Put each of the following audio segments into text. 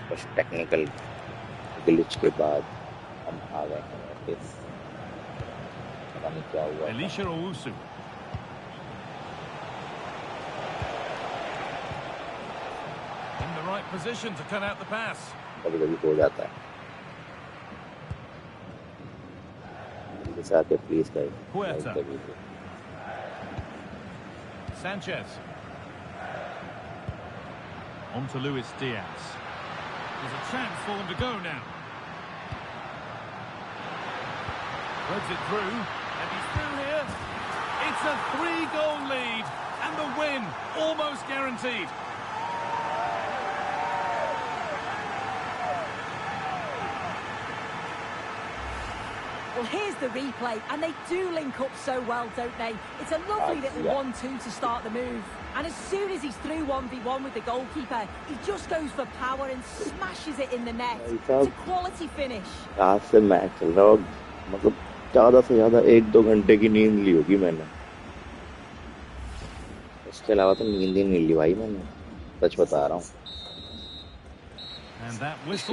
कुछ technical glitch के बाद हम आ गए हैं वापस। पता नहीं क्या हुआ। In the right position to cut out the pass. कभी-कभी हो जाता है। आके please guys. Sanchez. On to Luis Diaz. There's a chance for them to go now. Threads it through, and he's through here. It's a 3-goal lead, and the win almost guaranteed. Well, here's the replay, and they do link up so well, don't they? It's a lovely little 1-2 to start the move. And as soon as he's through 1v1 with the goalkeeper, he just goes for power and smashes it in the net. It's a quality finish. आज से match चल रहा है, मतलब ज़्यादा से ज़्यादा 1-2 घंटे की नींद ली होगी मैंने। इसके अलावा तो नींद ही नहीं ली भाई मैंने, सच बता रहा हूँ।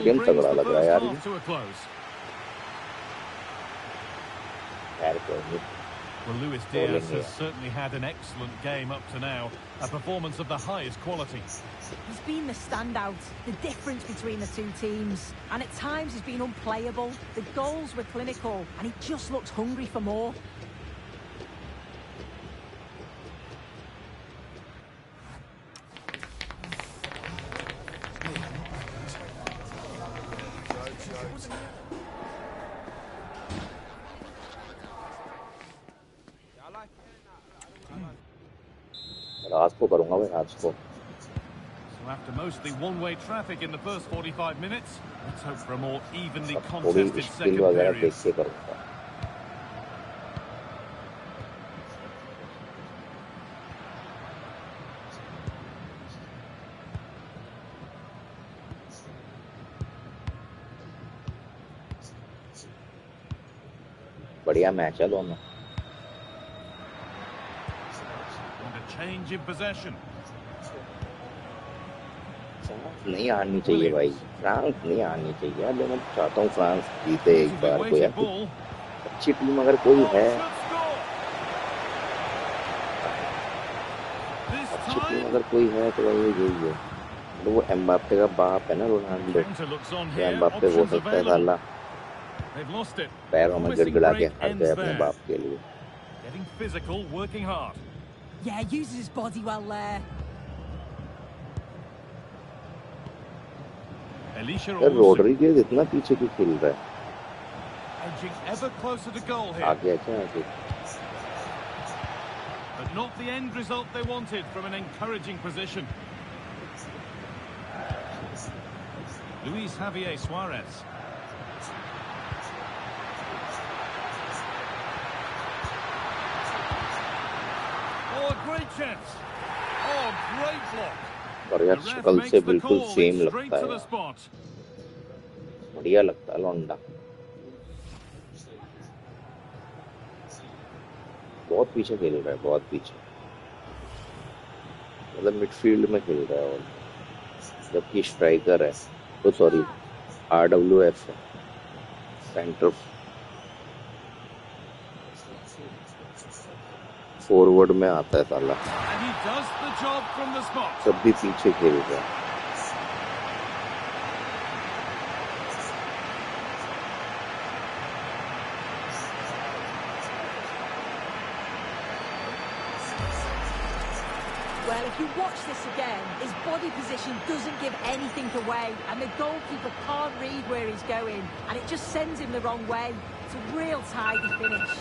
गेम तगड़ा लग रहा है यार ये। Well, Luis Diaz has certainly had an excellent game up to now, a performance of the highest quality. He's been the standout, the difference between the two teams, and at times he's been unplayable. The goals were clinical, and he just looks hungry for more. रात को करूँगा भाई आज को। So after mostly one-way traffic in the first 45 minutes, let's hope for a more evenly contested second period. बढ़िया match है दोनों। Change in possession. नहीं हारनी चाहिए भाई, फ्रांस नहीं हारनी चाहिए यार। मैं चाहता हूँ फ्रांस जीते एक बार को यार। अच्छी टीम अगर कोई है, अच्छी टीम अगर कोई है तो भाई यही है। तो वो एम्बाप्पे का बाप है ना रोनाल्डो, एम्बाप्पे हो सकता है साला पैरों में गिड़गिड़ा के हार गए अपने बाप के लिए। Getting physical, working hard. Yeah, uses his body well there. Rodriguez इतना पीछे क्यों खेल रहा है? Edging ever closer to goal here. आगे अच्छा आगे। But not the end result they wanted from an encouraging position. Luis Javier Suarez. Oh, a great chance. Oh, great block. और यार शक्ल से बिल्कुल सेम लगता है, बढ़िया लगता है लौंडा। बहुत पीछे खेल रहा है, बहुत पीछे, मतलब मिडफील्ड में खेल रहा है। और जबकि स्ट्राइकर है, तो सॉरी RWF है, सेंटर फॉरवर्ड में आता है साला। सब भी पीछे खेल रहा है। Well, if you watch this again, his body position doesn't give anything away, and the goalkeeper can't read where he's going, and it just sends him the wrong way. It's a real tidy finish.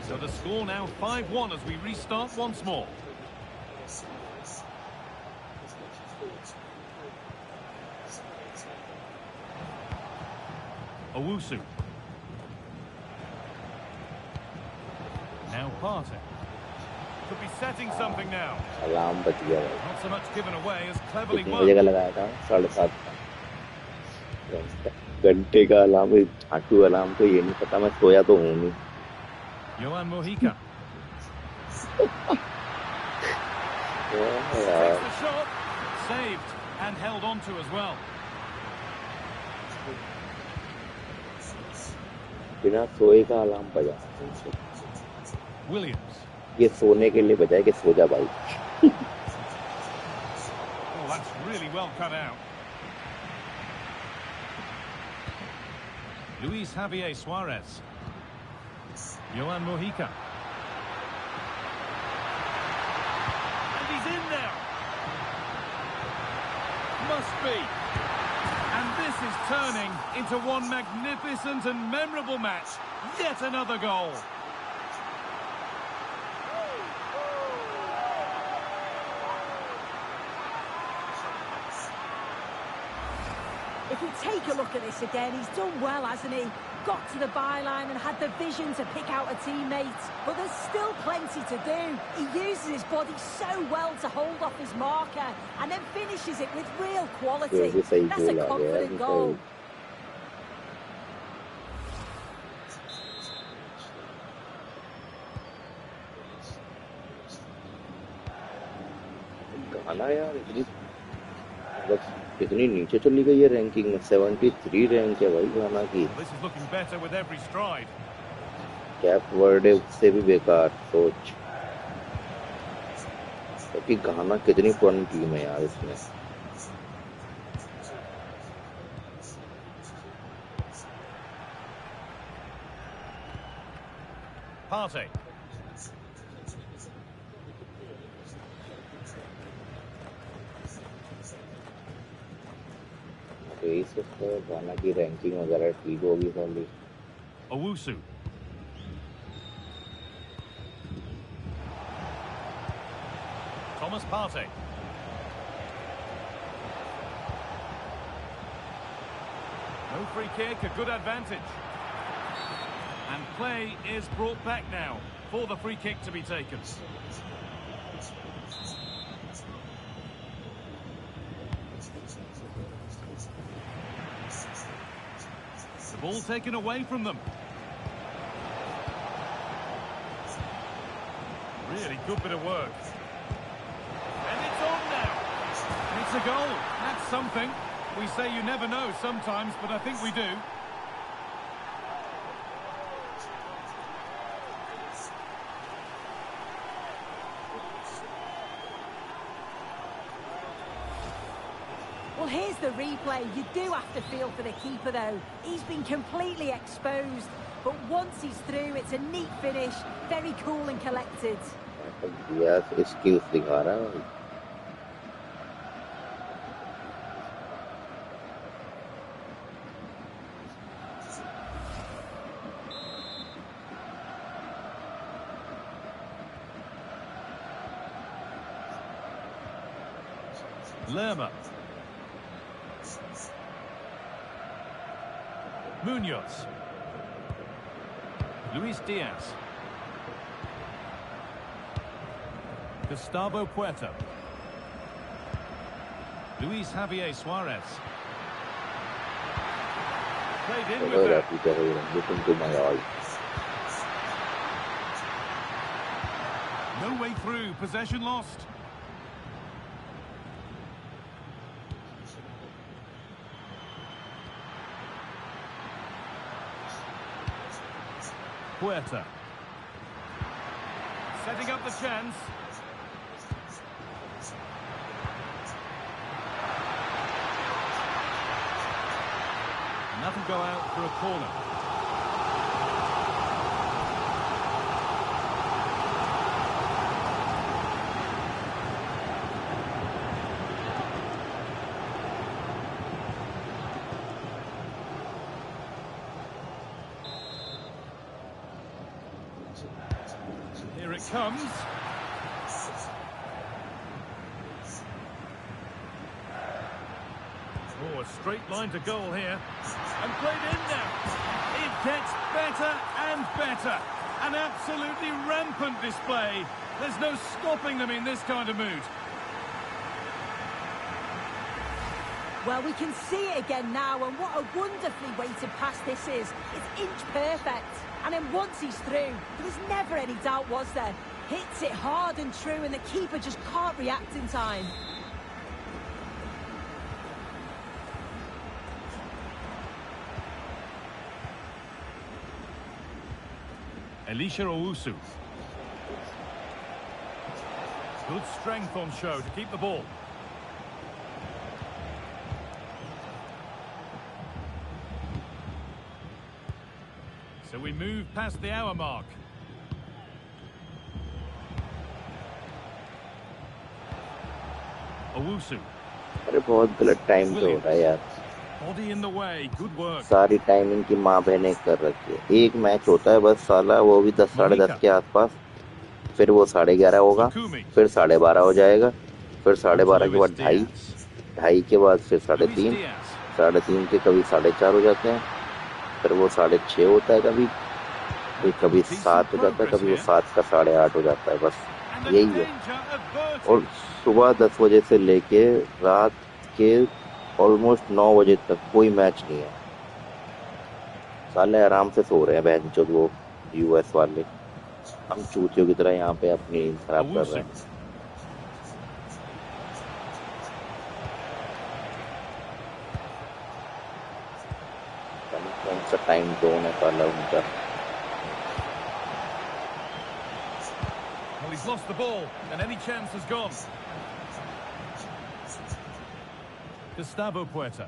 So the score now 5-1 as we restart once more. Owusu. Now Partey. Could be setting something now. Alarm बच गया भाई। Not so much given away as cleverly कितने बजे का लगाया था? 7:30 घंटे का अलार्म, झाटू अलार्म, तो ये नहीं पता, मैं सोया तो हूँ नहीं। Johan Mojica. यार Takes the shot. Saved and held on to as well. बिना सोए का अलार्म बजा Williams. ये सोने के लिए बजाए कि सो जा भाई Oh, that's really well cut out. Luis Javier Suarez. Johan Mojica. And he's in now. Must be. And this is turning into one magnificent and memorable match. Yet another goal. If we take a look at this again, he's done well, hasn't he? Got to the byline and had the vision to pick out a teammate. But there's still plenty to do. He uses his body so well to hold off his marker and then finishes it with real quality. That's a confident goal. गाना यार कितनी नीचे चली गई है ranking में 73 rank है भाई गाना की This is looking better with every stride. Cap word है उससे भी बेकार सोच क्योंकि गाना कितनी पुरानी टीम है यार इसमें Partey. इस गाना की रैंकिंग वगैरह ठीक होगी साली Owusu. Thomas Partey. No free kick, a good advantage. And play is brought back now for the free kick to be taken. The ball taken away from them. Really good bit of work. And it's on now. And it's a goal. That's something. We say you never know sometimes, but I think we do. Well, here's the replay. You do have to feel for the keeper, though. He's been completely exposed. But once he's through, it's a neat finish. Very cool and collected. Yes, skills दिखा रहा है Lerma. Munoz. Luis Diaz. Gustavo Puerta. Luis Javier Suarez. Played in with that. Listen to my eyes. No way through. Possession lost. Puerta. Setting up the chance. And that'll go out for a corner. Here it comes. Oh, a straight line to goal here. And played in now. It gets better and better. An absolutely rampant display. There's no stopping them in this kind of mood. Well, we can see it again now, and what a wonderfully weighted pass this is. It's inch perfect. And then once he's through, there was never any doubt, was there? Hits it hard and true, and the keeper just can't react in time. Elisha Owusu. Good strength on show to keep the ball. So we move past the hour mark. Owusu. अरे बहुत गलत time पे हो रहा है यार। Body in the way. Good work. सारी timing की माँ बहने कर रखी है। एक मैच होता है बस साला, वो भी 10 साढ़े 10 के आसपास, फिर वो 11:30 होगा, फिर 12:30 हो जाएगा, फिर 12:30 के बाद 2:30, 2:30 के बाद फिर 3:30, 3:30 के कभी 4:30 हो जाते हैं, फिर वो 6:30 होता है, कभी 7 हो जाता है, कभी वो 7 का 8:30 हो जाता है। बस यही है। और सुबह 10 बजे से लेके रात के ऑलमोस्ट 9 बजे तक कोई मैच नहीं है। साले आराम से सो रहे हैं बहनचोद वो यूएस वाले, हम चूतियों की तरह यहाँ पे अपनी नींद खराब कर रहे हैं। कौन सा टाइम जोन है साला उनका। Well, he's lost the ball, and any chance has gone. Gustavo Puerta.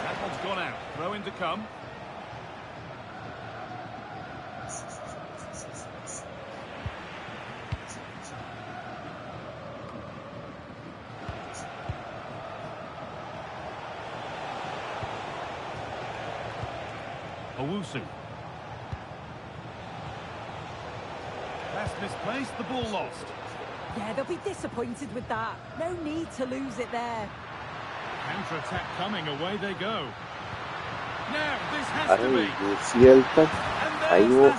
That one's gone out. Throw in to come. Owusu. Pass misplaced, the ball lost. Yeah, they'll be disappointed with that. No need to lose it there. Counter-attack coming, away they go. Now, this has अरे to be. UCL तक भाई, वो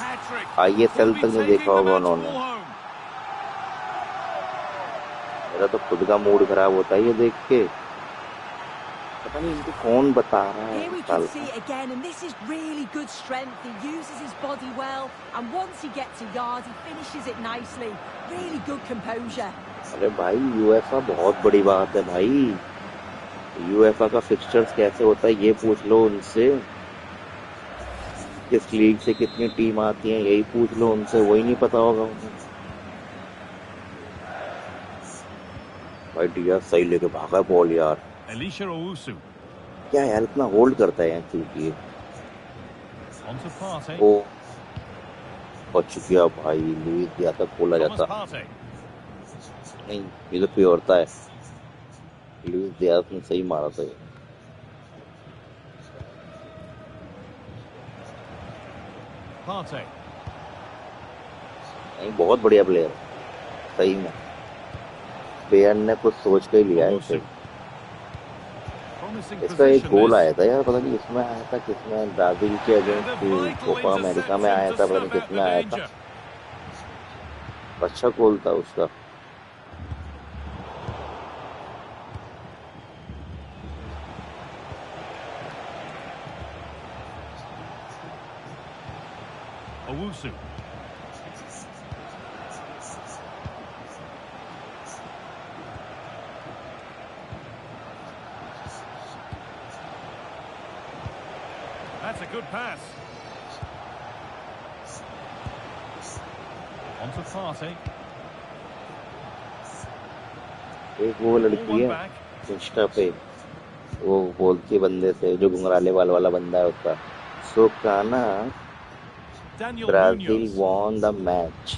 ISL तक नहीं देखा होगा उन्होंने। मेरा तो खुद का मूड खराब होता है ये देख के। पता नहीं इनको कौन बता रहा है। Here we can see it again, and this is really good strength. He uses his body well, and once he gets a yard, he finishes it nicely. Really good composure. अरे भाई यूएफए बहुत बड़ी बात है भाई। UEFA का fixtures कैसे होता है ये पूछ लो उनसे। किस लीग से कितनी टीम आती है यही पूछ लो उनसे, वही नहीं पता होगा उन्हें। भाई डिया सही लेके भागा बॉल यार। Elisha Owusu. क्या यार इतना होल्ड करता है यार क्योंकि On to Partey. वो बच गया भाई, लुइस दिया था खोला Thomas जाता Partey. नहीं, ये तो कोई औरता है। लुइस दिया ने सही मारा था ये। Partey. नहीं बहुत बढ़िया प्लेयर है सही में। बेयर ने कुछ सोच के ही लिया है इसे। Promising इसका एक position गोल this. आया था यार, पता नहीं किसमें आया था, किसमें ब्राजील के अगेंस्ट कोपा अमेरिका में आया था, पता नहीं किसमें आया था। अच्छा गोल था उसका। Owusu. That's a good pass. On to Partey. एक वो लड़की है इंस्टा पे, वो बोलती है बंदे से जो घुंघराले बाल वाला बंदा है उसका, सुकाना Daniel Brazil Munoz. Won the match,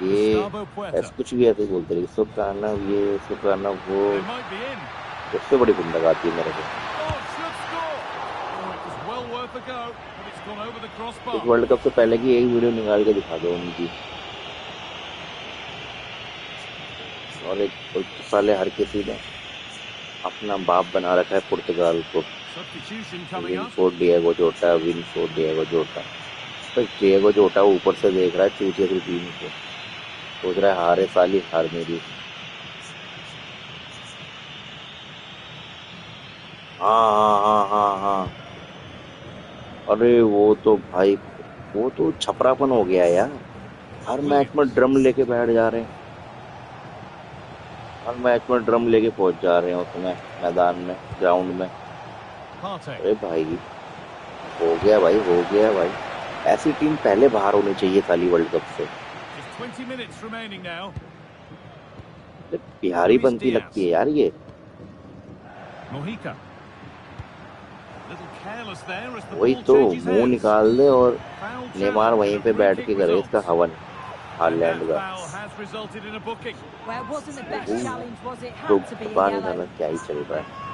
ये Gustavo Puerta. ऐसा कुछ भी ऐसे ही बोलते रहे, सुकाना ये सुकाना वो। They might be in. उससे बड़ी गुंडा आती है मेरे को। Oh, it should score. Oh, it was well worth a go, but it's gone over the crossbar. इस वर्ल्ड कप से पहले की एक वीडियो निकाल के दिखा दो उनकी। और एक साले हर किसी ने अपना बाप बना रखा है पुर्तगाल को। Substitution coming up. Win four Diego जोटा, विन फोर डिएगो जोटा। तक जेगो जोटा ऊपर से देख रहा है चूतिया की टीम को, सोच रहा है हारे साली हार मेरी। हाँ हाँ हाँ हाँ हाँ। अरे वो तो भाई, वो तो छपरापन हो गया यार। हर मैच में Williams. ड्रम लेके बैठ जा रहे हैं, हर मैच में ड्रम लेके पहुंच जा रहे हैं उसमें, मैदान में, ग्राउंड में। Partey. अरे भाई, हो गया भाई, हो गया भाई। ऐसी टीम पहले बाहर होनी चाहिए साली वर्ल्ड कप से। Just 20 minutes remaining now. अरे बिहारी Luis बनती लगती Diaz. है यार ये। Mojica. Little careless there as the वही ball तो, changes मुंह hands. निकाल दे और Foul नेमार challenge and वहीं a पे free बैठ kick के करे इसका results. हवन, And that हालैंड का। foul has resulted in a booking. Well, it wasn't the best oh, challenge, was it? तो Had to be a पता नहीं yellow. था क्या ही चल रहा है।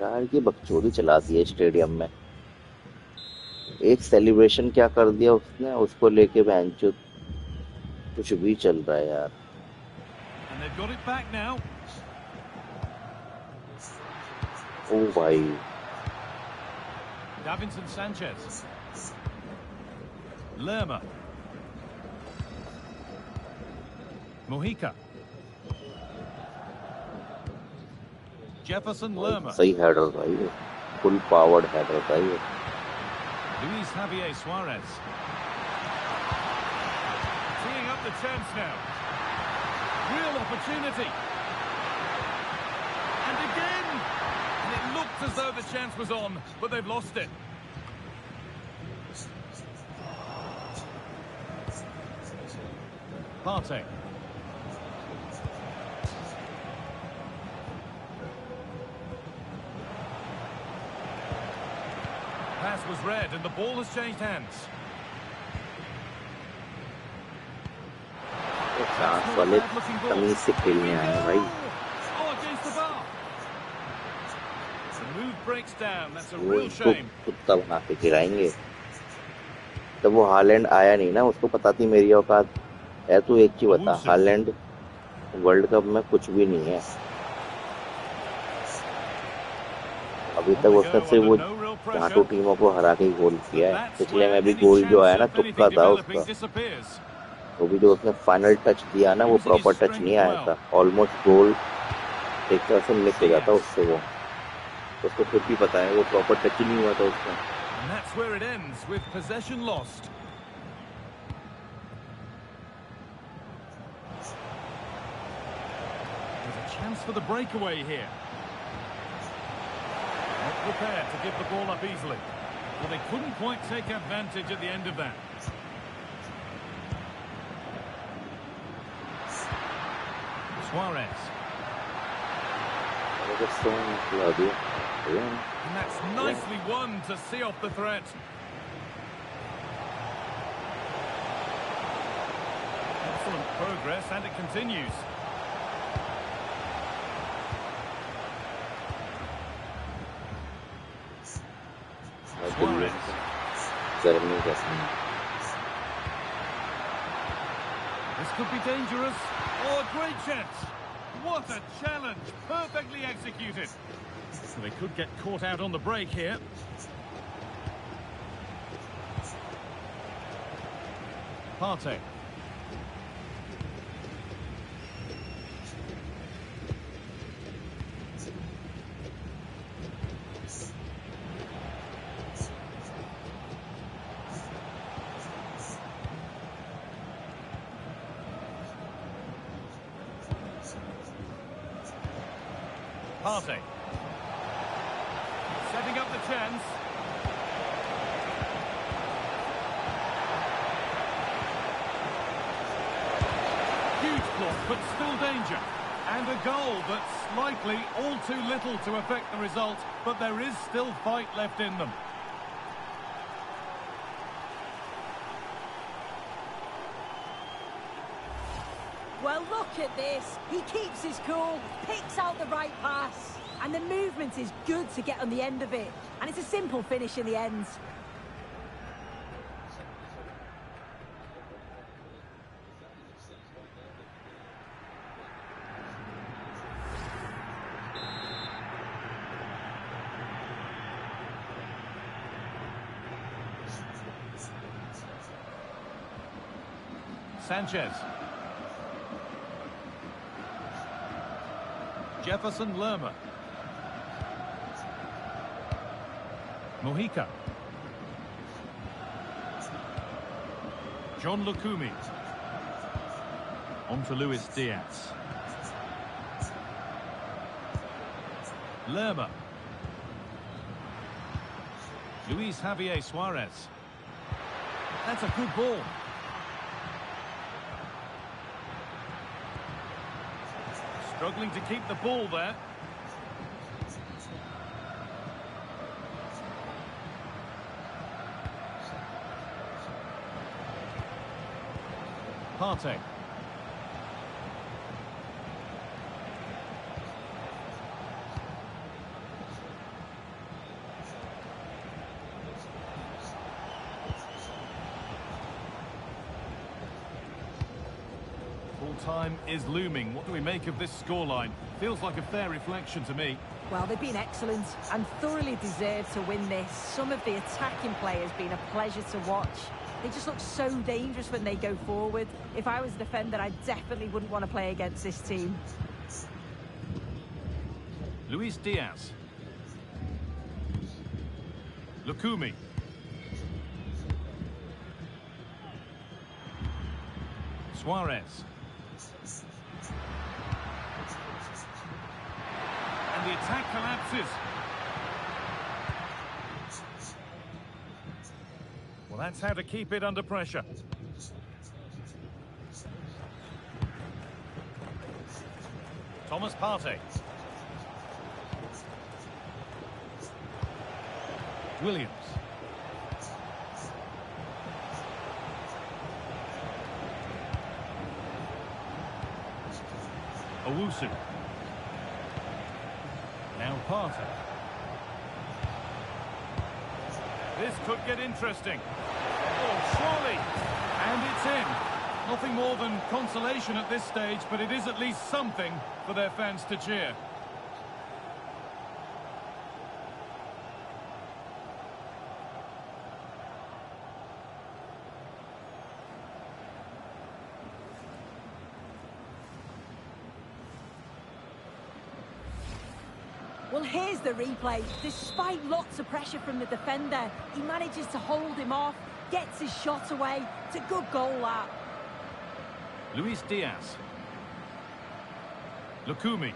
यार की बकचोदी चला दी है स्टेडियम में। एक सेलिब्रेशन क्या कर दिया उसने, उसको लेके बेंचो कुछ भी चल रहा है यार। And they've got it back now. ओ भाई, Davinson Sanchez. Lerma. Mojica. Jefferson Lerma. सही हेडर था ये, फुल पावर्ड हेडर था ये। Luis Javier Suarez. Teeing up the chance now. Real opportunity. And again. And it looked as though the chance was on, but they've lost it. Partey. Pass was read and the ball has changed hands. France वाले तमीज से खेलने आए हैं भाई। Oh, against the bar. The move breaks down. That's a वो real इनको shame. कुत्ता बना के गिराएंगे। जब वो हालैंड आया नहीं ना, उसको पता थी मेरी औकात है। तू एक ही बता, हालैंड वर्ल्ड कप में कुछ भी नहीं है अभी तक। उसने सिर्फ वो झाटू टीमों को हरा के गोल किया है। पिछले में भी गोल जो आया ना, तुक्का था उसका। वो भी जो उसने फाइनल टच दिया ना, वो प्रॉपर टच नहीं आया था, ऑलमोस्ट गोल एक तरह से मिस हो जाता उससे। वो उसको खुद भी पता है वो प्रॉपर टच ही नहीं हुआ था उसका। And that's where it ends with possession lost. There's a chance for the breakaway here. Not prepared to give the ball up easily. Well, they couldn't quite take advantage at the end of that. Suarez. And that's nicely won to see off the threat. Excellent progress, and it continues. Suarez. This could be dangerous. Oh, a great chance. What a challenge. Perfectly executed. So they could get caught out on the break here. Partey. Partey. Setting up the chance. Huge block, but still danger. And a goal that's likely all too little to affect the result, but there is still fight left in them. Well, look at this. He keeps his cool, picks out the right pass. And the movement is good to get on the end of it. And it's a simple finish in the end. Sanchez. Jefferson Lerma. Mojica. John Lukumi. On to Luis Diaz. Lerma. Luis Javier Suarez. That's a good ball. Struggling to keep the ball there. Partey. Full time is looming. What do we make of this scoreline? Feels like a fair reflection to me. Well, they've been excellent and thoroughly deserved to win this. Some of the attacking players been a pleasure to watch. They just look so dangerous when they go forward. If I was a defender, I definitely wouldn't want to play against this team. Luis Diaz. Lukumi. Suarez. And the attack collapses. Well, that's how to keep it under pressure. Thomas Partey. Williams. Owusu. Now Partey. This could get interesting. Oh, surely. And it's in. Nothing more than consolation at this stage, but it is at least something for their fans to cheer. Well, here's the replay. Despite lots of pressure from the defender, he manages to hold him off, gets his shot away. It's a good goal, that. Luis Diaz. Lukumi.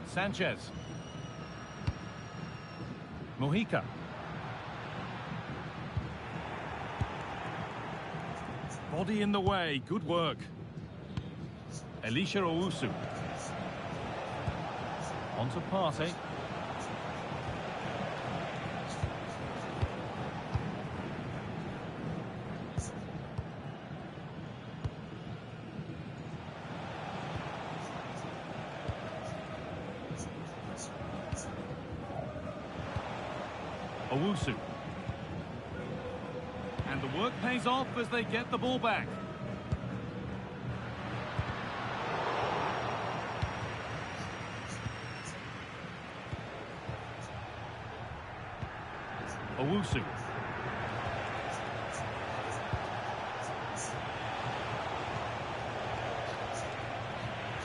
Sanchez. Mojica. Body in the way. Good work. Elisha Owusu. On to Partey. Owusu. And the work pays off as they get the ball back. Owusu.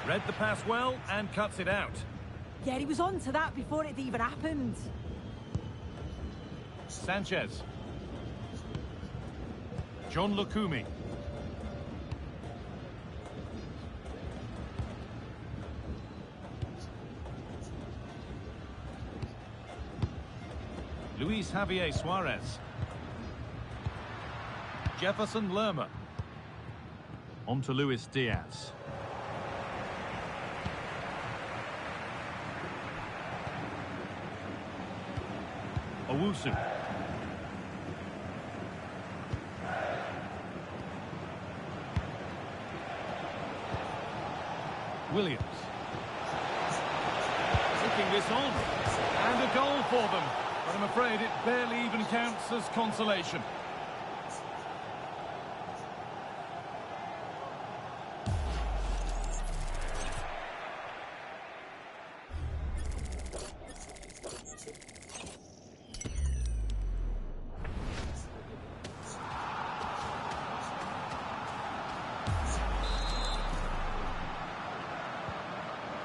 Read the pass well and cuts it out. Yeah, he was on to that before it even happened. Sanchez. John Lukumi. Luis Javier Suarez. Jefferson Lerma. On to Luis Diaz. Owusu. Williams. Taking this on. And a goal for them. But I'm afraid it barely even counts as consolation.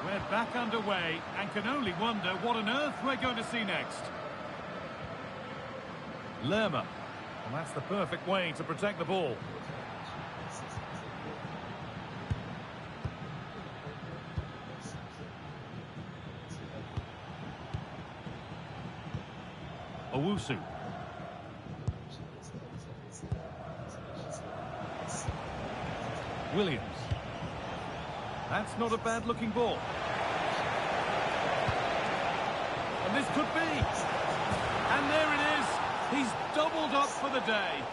We're back underway and can only wonder what on earth we're going to see next. Lerma. Well, that's the perfect way to protect the ball. Owusu. Williams. That's not a bad-looking ball. And this could be. And there it is. He's doubled up for the day.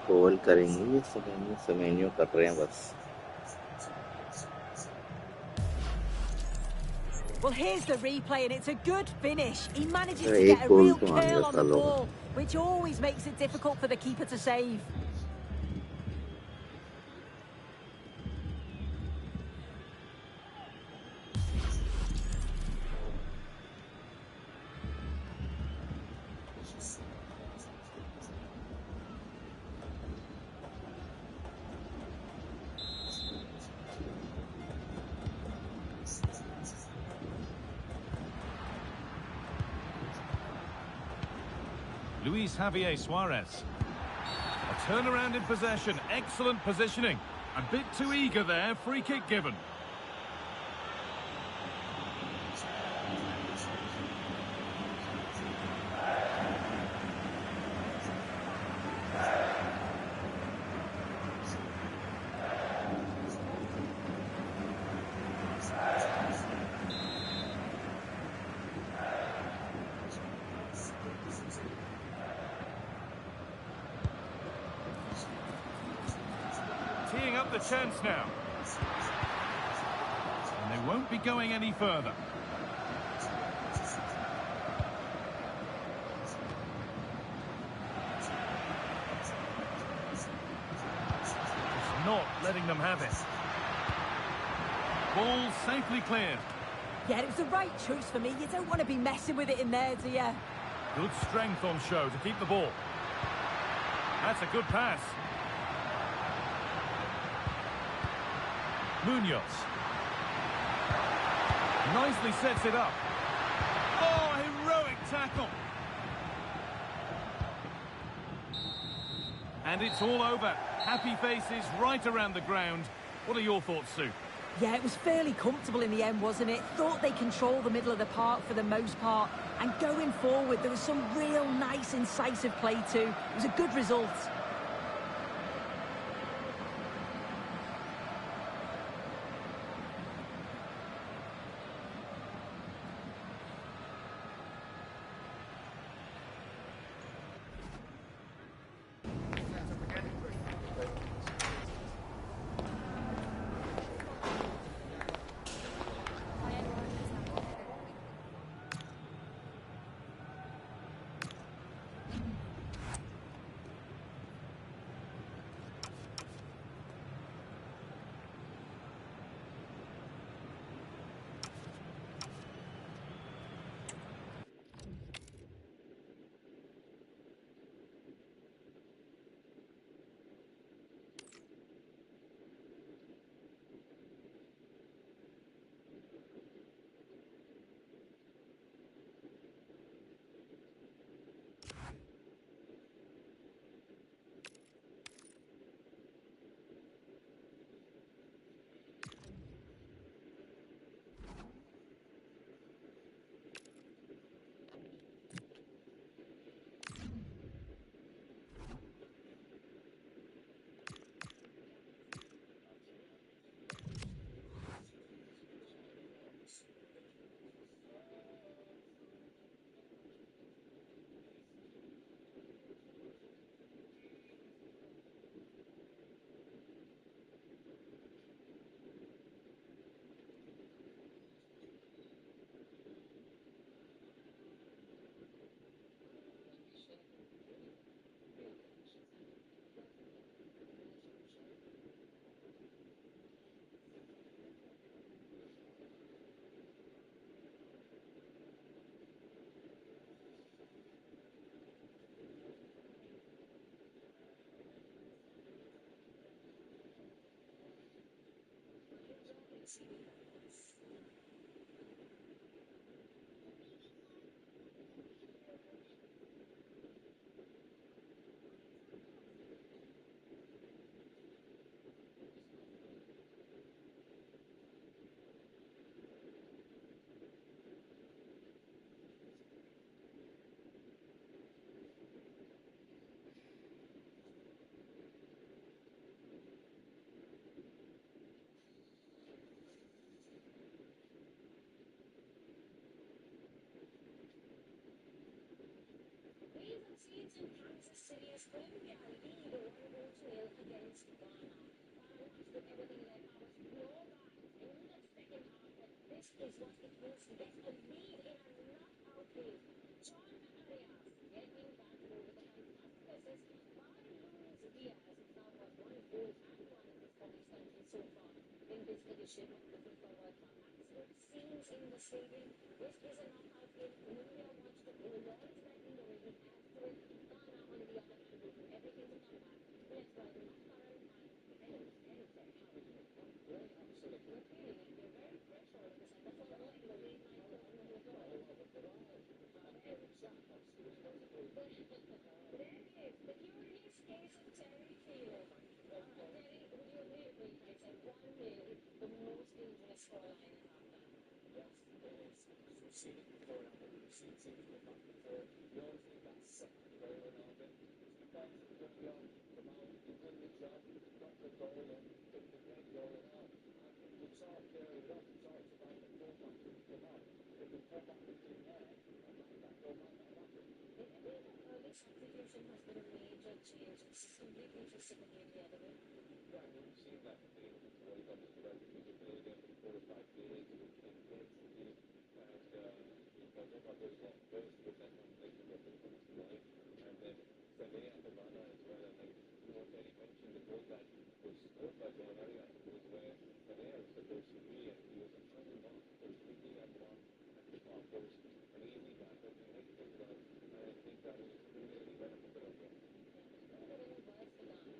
गोल करेंगे ये समेनियो कर रहे हैं बस. Well, here's the replay, and it's a good finish. He manages to get a real curl on the ball, which always makes it difficult for the keeper to save. Luis Javier Suarez. A turnaround in possession. Excellent positioning. A bit too eager there. Free kick given. Teeing up the chance now. And they won't be going any further. It's not letting them have it. Ball safely cleared. Yeah, it was the right choice for me. You don't want to be messing with it in there, do you? Good strength on show to keep the ball. That's a good pass. Munoz. Nicely sets it up. Oh, heroic tackle. And it's all over. Happy faces right around the ground. What are your thoughts, Sue? Yeah, it was fairly comfortable in the end, wasn't it? Thought they controlled the middle of the park for the most part. And going forward, there was some real nice, incisive play too. It was a good result. series, Colombia lead 1-0 against Ghana. After everything led, I was blown back in the second half, but this is what it means to get a lead in a knockout game. John Arias getting back over the fantastic assist by Luis Diaz. It's now got 1 goal and 1 assist for his country so far in this edition of the FIFA World Cup. Absolute scenes in the stadium. This is a knockout game. Colombia wants to hold on to that lead already, add to it. Ghana, on the other hand, will do everything to come back. Let's try the mascara and very sorry, how are you? Very absolutely. You're feeling it. You're very fresh all of a sudden. That's what I like the way my there he is, the curious case of Terry Taylor. Terry, would you agree with me? I said 1-0, the most dangerous scoreline in our time. Yes, it is. Because we've seen it before, we've seen teams go back before. We always think that's second goal and all that. It's the guys that have done the man, you've done the job, you've got the goal and took the great goal and all. And we talk, we often talk about the fullback who can come on. If the fullback is in there, that goal might not happen. Early substitution has been a major change. It's completely interesting again the other way. Yeah, I mean, we've seen that in the World Cup as well. We've played there for 4 or 5 days in games and you've got no others on first, but then one place to get into the line. And then Sané at the Ghana as well. And then, Terry mentioned the goal that was scored by John Arias was where Sané was supposed to be, and he was trying not to looking at one at the far post. An easy back, but he makes it well. And I think that was really well for Colombia. Now they've lost out for somebody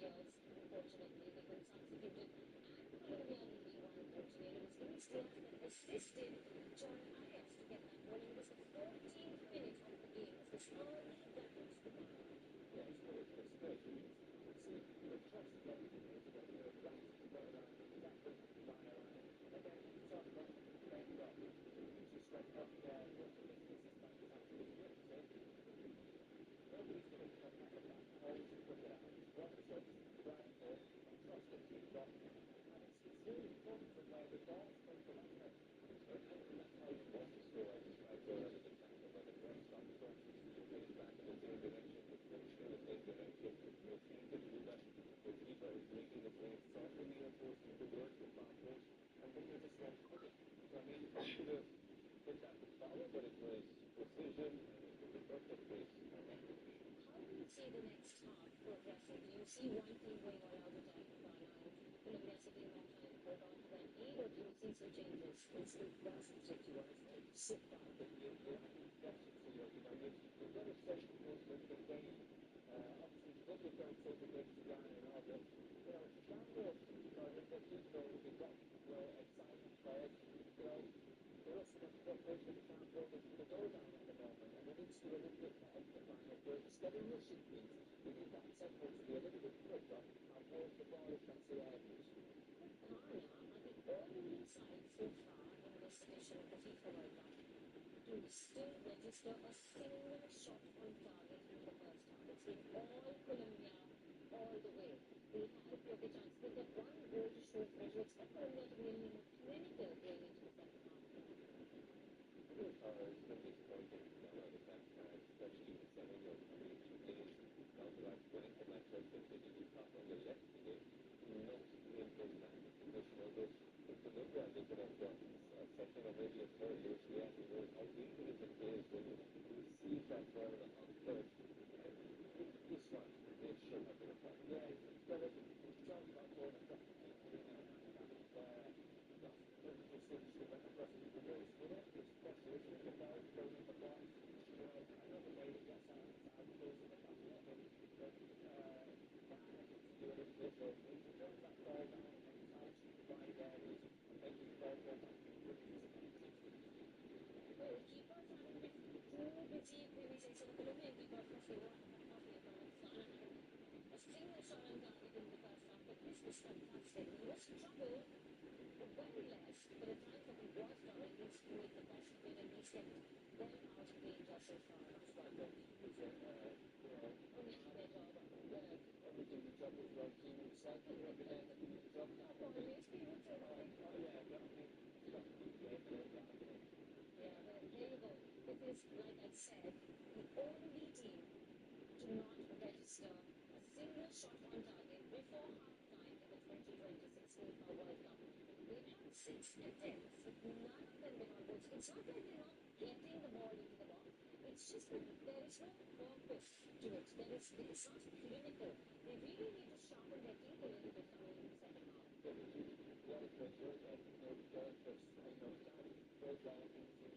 else, unfortunately. They've been substituted, and Colombia will be one unfortunately. It was Luis Diaz that assisted John Arias to get that goal. It was the 14th minute of the game. It was early damage to Ghana. Yeah, it's great. It's great. It's the trust that you can get to the right to go around, that doesn't fire around. And then you talk about the end up. You just went up there, look at this is fantastic. It's great, nobody's going to come back at that. Always look at it. It's one touch, right ball, trust the keeper. And it's really important from where the ball's come from. And that's how you want to score. I go out of the tackle, but the first stop from getting back in the same direction, the coach in the same direction. You're trying to do that. The keeper is making the play from the near post to towards the far post, and then you just won't put it. So I mean, you could have hit that with power, but it was precision, and it was a perfect place. How do you see the next half progressing? Do you see one team going all out attack, Ghana, and Colombia sitting back trying to hold on to that lead, or do you see some changes? It's the best situation. Sit back, but you've got to say most of the game. Obviously, the good don't take against Ghana and all that. Ghana, if they keep going, they've got exciting players. They're up for the pressure they can't go the goal down at the moment, and they need to do a little bit better to find a break. Instead of rushing things, they need that tempo to be a little bit quicker and work the ball across the areas. Ghana are the only side so far in this edition of the FIFA World Cup to still register a single shot on target in the first half. It's been all Colombia all the way. They had plenty chances. They got 1 goal to show for it. You expect Colombia to be clinical going into the second half. It's been disappointing now the fact that especially with Senegal, I mean, 2 days now the last winning the match has been really tough on the left today. Not in those matches, because those in Colombia they could have got a second or maybe a third. Yes, he knows how dangerous it is when you receive that ball on third. And this one, they should have been a point. Yeah, it's got to talk about going across the field. Fantastic. He was struggled very less, but at times that he was trying, at least to make the best of it, and he's kept them out of danger so far. That's right, but he's only did their job. Everything the job was right, he would say, he would be there to do the job. Not always, he would say, oh yeah, but I mean, it's not a good game, but yeah, but there you go. is, like I said, the only team to not register a single shot on target before half-time in the 2026 FIFA World Cup. They've had 6 attempts, but none of them been on goals. It's not like they're not getting the ball into the box. It's just that there is no purpose to it. It's not clinical. They really need to sharpen their teeth a little bit coming into the second half. Yeah, the other pressure that goes down into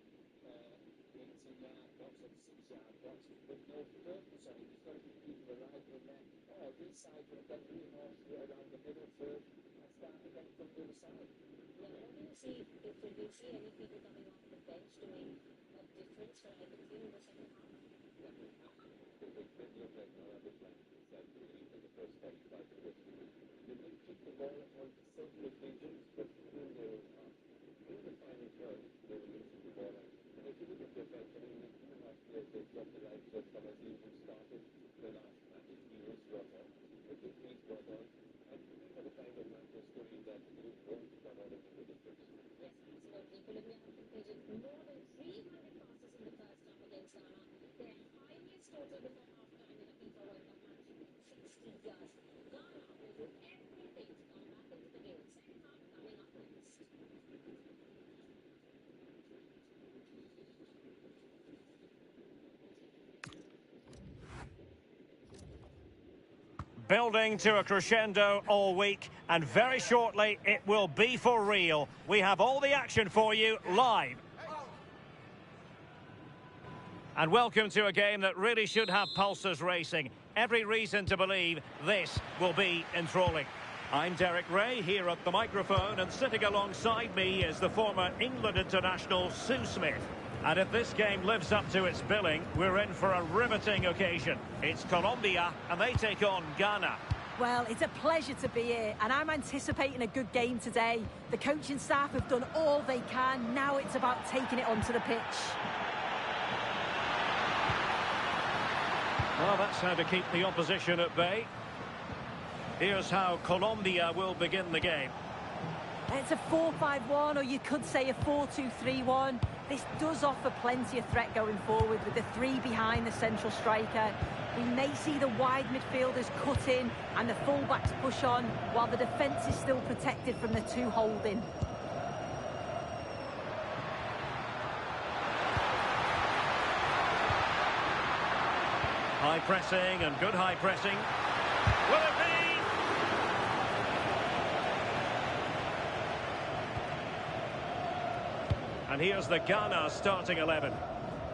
box and 6-yard box with no purpose on it. You've got to keep people alive in there. Oh, this side, you've got to reinforce around the middle third and start again from the other side. Yeah, what do you see? Did you see any people coming off the bench to make a difference for either team in the second half? Yeah, when you look at no other plan, it's like even in the first 45 minutes, they didn't keep the ball on certain occasions, but in the final third, they were losing the ball. And if you look at the effect, I mean, you have players that got the likes of Tamasi who started the last match. He was brought on. I think he's brought on. And these are the kind of matches story that you want to come out and make a difference. Yes, absolutely. Colombia have completed more than 300 passes in the first half against Ghana. Their highest total before half-time in a FIFA World Cup match, 60 yards. Ghana will do everything to come back into the game. Second half coming up next. Building to a crescendo all week, and very shortly it will be for real. We have all the action for you live. And welcome to a game that really should have pulses racing. Every reason to believe this will be enthralling. I'm Derek Ray here at the microphone, and sitting alongside me is the former England international Sue Smith. And if this game lives up to its billing, we're in for a riveting occasion. It's Colombia, and they take on Ghana. Well, it's a pleasure to be here, and I'm anticipating a good game today. The coaching staff have done all they can. Now it's about taking it onto the pitch. Well, that's how to keep the opposition at bay. Here's how Colombia will begin the game. It's a 4-5-1, or you could say a 4-2-3-1. This does offer plenty of threat going forward with the 3 behind the central striker. We may see the wide midfielders cut in and the fullbacks push on, while the defence is still protected from the 2 holding. High pressing and good high pressing. Will it be? And here's the Ghana starting 11.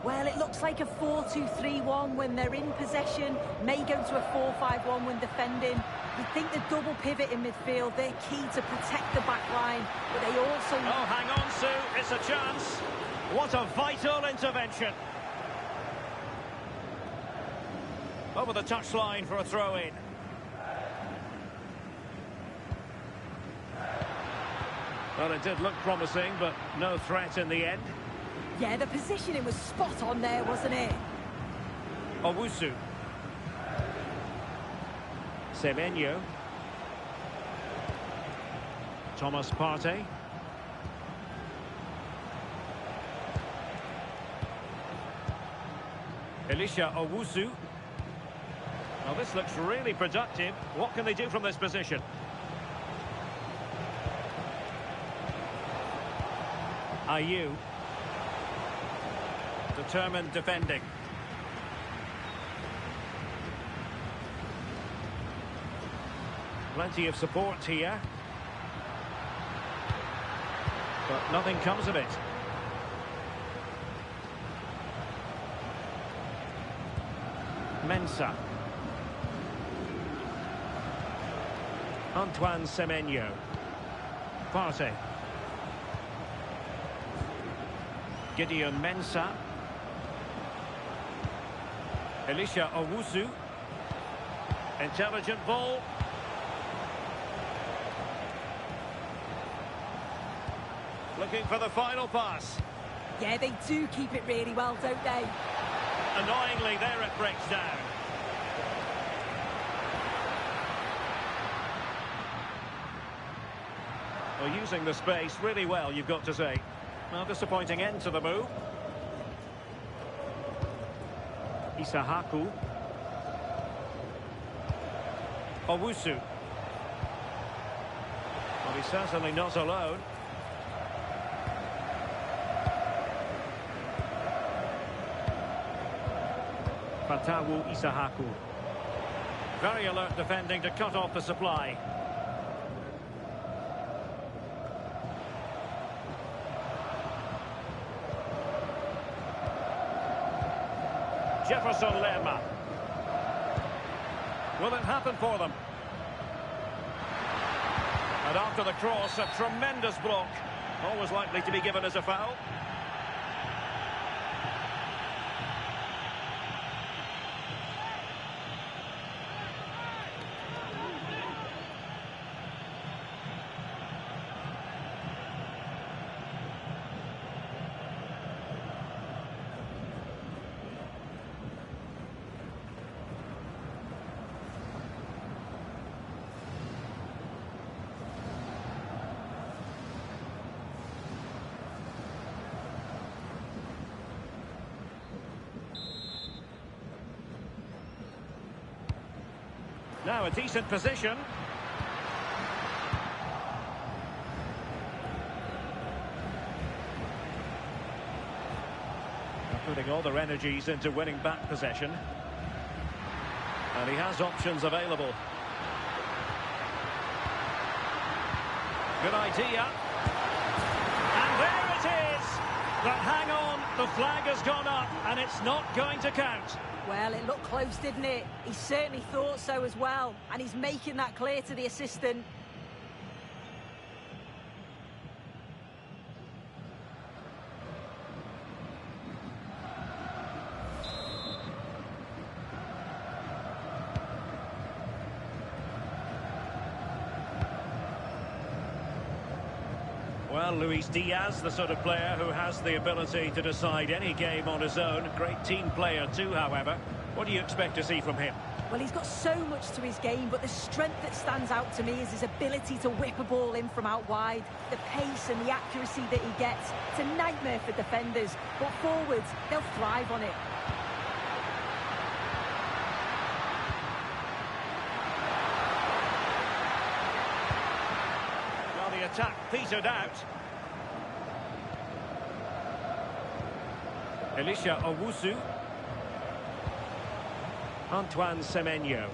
Well, it looks like a 4-2-3-1 when they're in possession. May go to a 4-5-1 when defending. You think the double pivot in midfield, they're key to protect the back line, but they also... Oh, hang on, Sue. It's a chance. What a vital intervention. Over the touchline for a throw-in. Well, it did look promising, but no threat in the end. Yeah, the positioning was spot on there, wasn't it? Owusu. Semenyo. Thomas Partey. Elisha Owusu. Well, this looks really productive. What can they do from this position? Ayew. Determined defending. Plenty of support here. But nothing comes of it. Mensah. Antoine Semenyo. Partey. Gideon Mensah. Elisha Owusu. Intelligent ball. Looking for the final pass. Yeah, they do keep it really well, don't they? Annoyingly, there it breaks down. Well, using the space really well, you've got to say. Well, disappointing end to the move. Isahaku. Owusu. Well, he's certainly not alone. Fatawu Isahaku. Very alert defending to cut off the supply. Jefferson Lerma. Will it happen for them? And after the cross, a tremendous block. Always likely to be given as a foul. Now a decent position. They're putting all their energies into winning back possession. And he has options available. Good idea. And there it is! But hang on, the flag has gone up and it's not going to count. Well, it looked close, didn't it? He certainly thought so as well. And he's making that clear to the assistant. Well, Luis Diaz, the sort of player who has the ability to decide any game on his own. Great team player too, however. What do you expect to see from him? Well, he's got so much to his game, but the strength that stands out to me is his ability to whip a ball in from out wide. The pace and the accuracy that he gets. It's a nightmare for defenders, but forwards, they'll thrive on it. Well, the attack petered out. Elisha Owusu. Antoine Semenyo.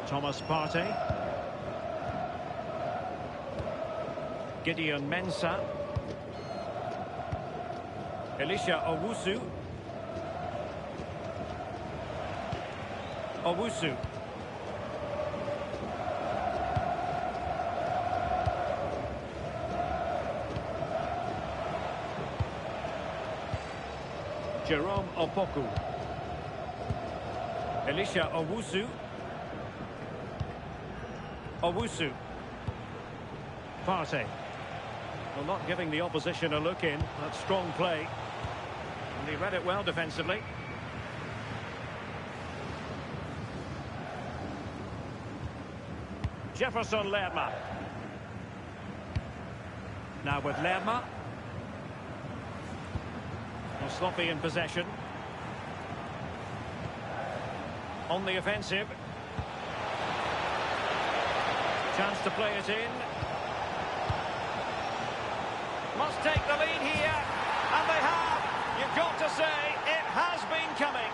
Thomas Partey. Gideon Mensah. Elisha Owusu. Owusu. Jerome Opoku. Elisha Owusu. Owusu. Partey. Well, not giving the opposition a look in. That's strong play. And he read it well defensively. Jefferson Lerma. Now with Lerma. Sloppy in possession. On the offensive. Chance to play it in. Must take the lead here. And they have. You've got to say, it has been coming.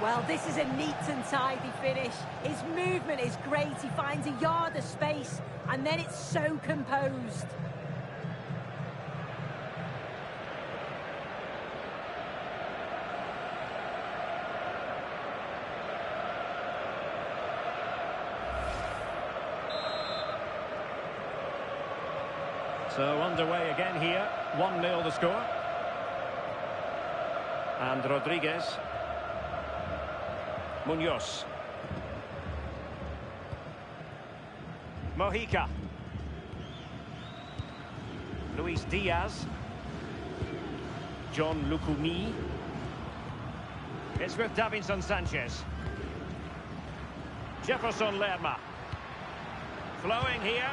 Well, this is a neat and tidy finish. His movement is great. He finds a yard of space, and then it's so composed. So underway again here. 1-0 the score. And Rodriguez. Munoz. Mojica. Luis Diaz. John Lukumi. It's with Davinson Sanchez. Jefferson Lerma. Flowing here.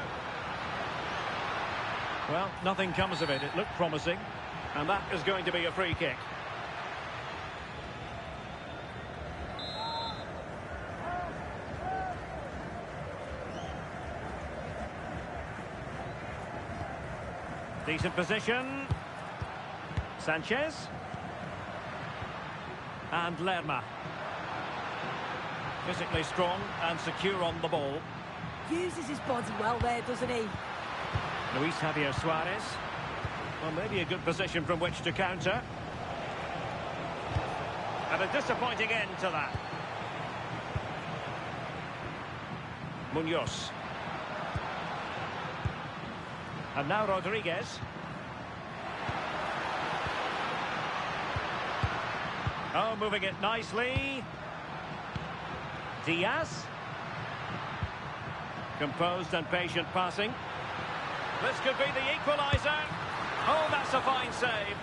Well, nothing comes of it. It looked promising. And that is going to be a free kick. Decent position. Sanchez. And Lerma. Physically strong and secure on the ball. Uses his body well there, doesn't he? Luis Javier Suarez. Well, maybe a good position from which to counter. And a disappointing end to that. Munoz. And now Rodriguez. Oh, moving it nicely. Diaz. Composed and patient passing. This could be the equaliser. Oh, that's a fine save.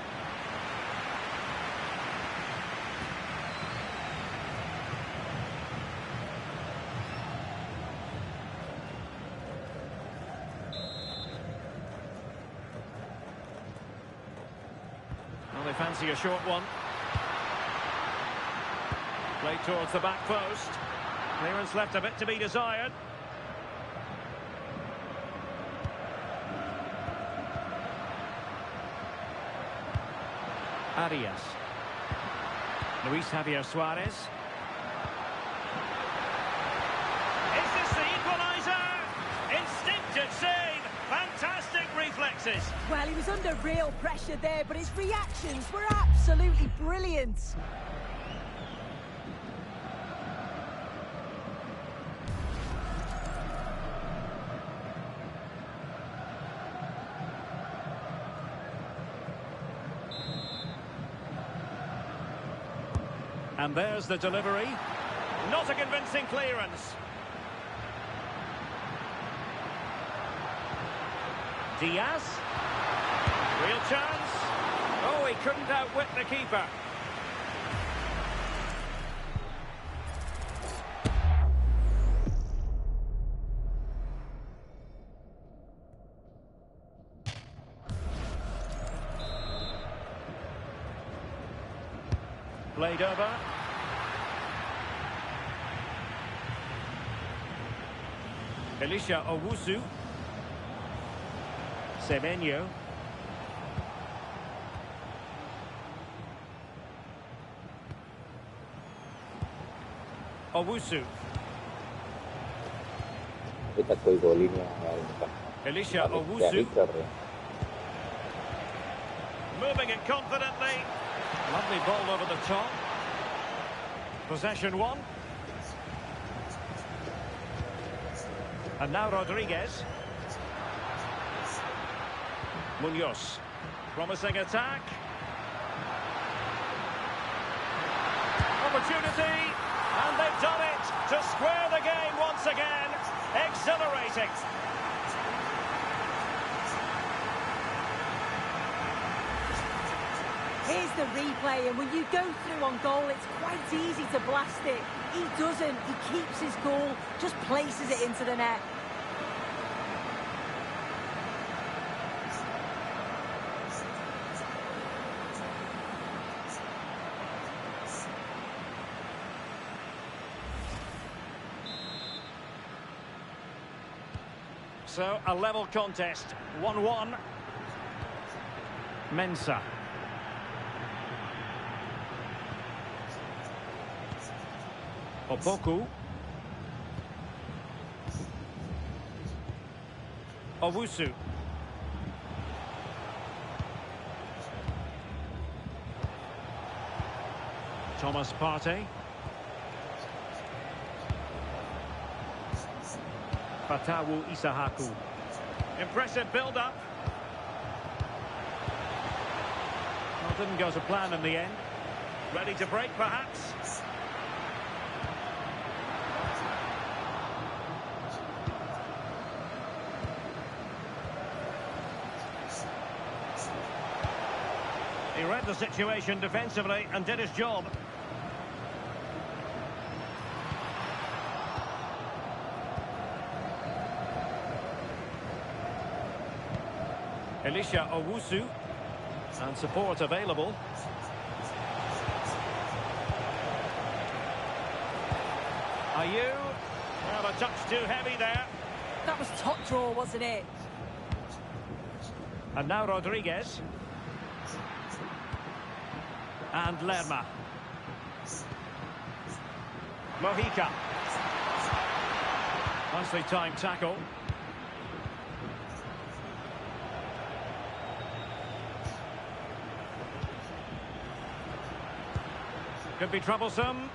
Well, they fancy a short one. Played towards the back post. Clearance left a bit to be desired. Arias. Luis Javier Suarez. Is this the equaliser? Instinctive save. Fantastic reflexes. Well, he was under real pressure there, but his reactions were absolutely brilliant. And there's the delivery. Not a convincing clearance. Diaz. Real chance. Oh, he couldn't outwit the keeper. Played over. Elisha Owusu. Semenyo. Owusu. अभी तक कोई गोल ही नहीं आया इनका. Elisha क्या Owusu. ही कर रहे हैं. Moving it confidently. Lovely ball over the top. Possession one. And now Rodriguez. Munoz. Promising attack. Opportunity. And they've done it to square the game once again. Exhilarating. Here's the replay, and when you go through on goal, it's quite easy to blast it. He doesn't. He keeps his goal, just places it into the net. So, a level contest, 1-1. Mensah. Opoku. Owusu. Thomas Partey. Fatawu Isahaku. Impressive build-up. Well, didn't go to plan in the end. Ready to break, perhaps? He read the situation defensively and did his job. Elisha Owusu. And support available. Ayew. Well, a touch too heavy there. That was top draw, wasn't it? And now Rodriguez. And Lerma. Mojica. Nicely timed tackle. Could be troublesome.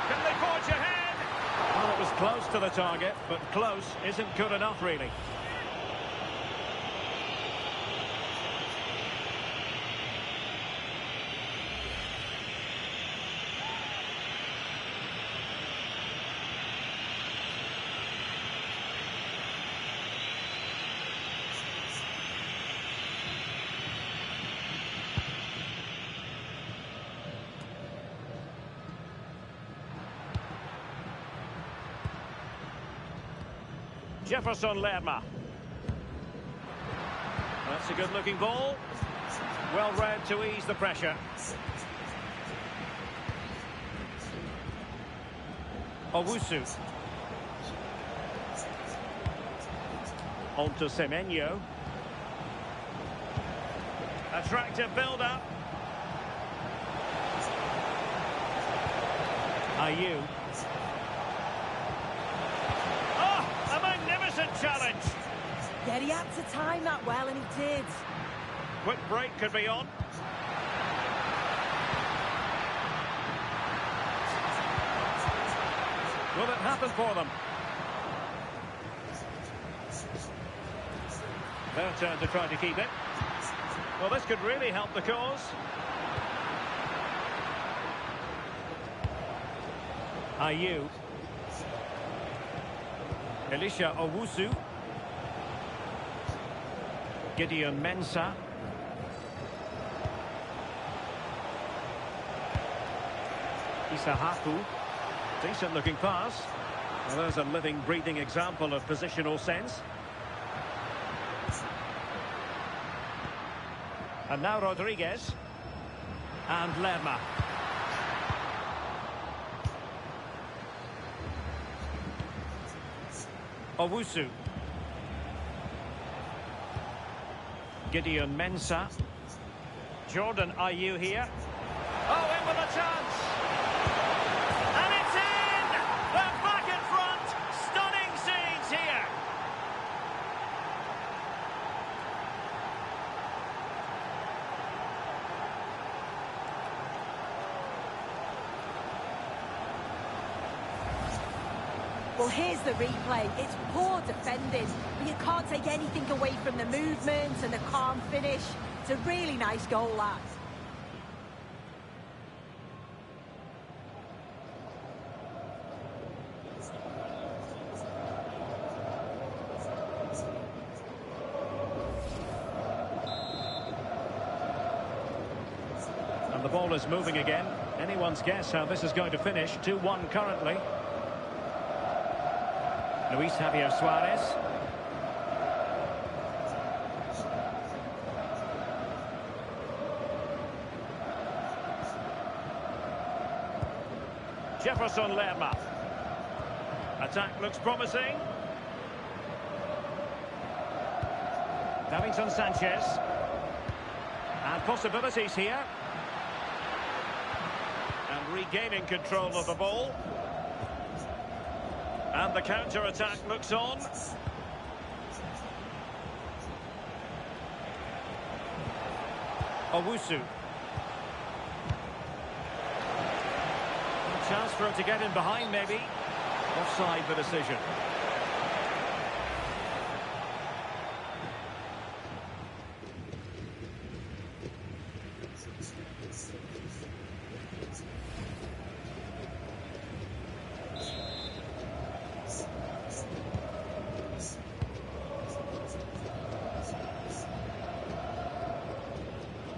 Can they forge ahead? Well, it was close to the target, but close isn't good enough, really. Jefferson Lerma. That's a good-looking ball. Well read to ease the pressure. Owusu. On to Semenyo. Attractive build-up. Ayew. A magnificent challenge. Yeah, he had to time that well, and he did. Quick break could be on. Will it happen for them? Their turn to try to keep it. Well, this could really help the cause. Ayew. Elisha Owusu. Gideon Mensah. Isahaku. Decent looking pass. Well, there's a living, breathing example of positional sense. And now Rodriguez. And Lerma. Owusu. Gideon Mensah. Jordan Ayew here. Oh, in with a chance. And it's in! They're back in front. Stunning scenes here. Well, here's the replay. It's poor defending, but you can't take anything away from the movement and the calm finish. It's a really nice goal, that. And the ball is moving again. Anyone's guess how this is going to finish. 2-1 currently. Luis Javier Suarez. Jefferson Lerma. Attack looks promising. Davinson Sanchez. And possibilities here. And regaining control of the ball. And the counter-attack looks on. Owusu. A chance for him to get in behind, maybe. Offside the decision.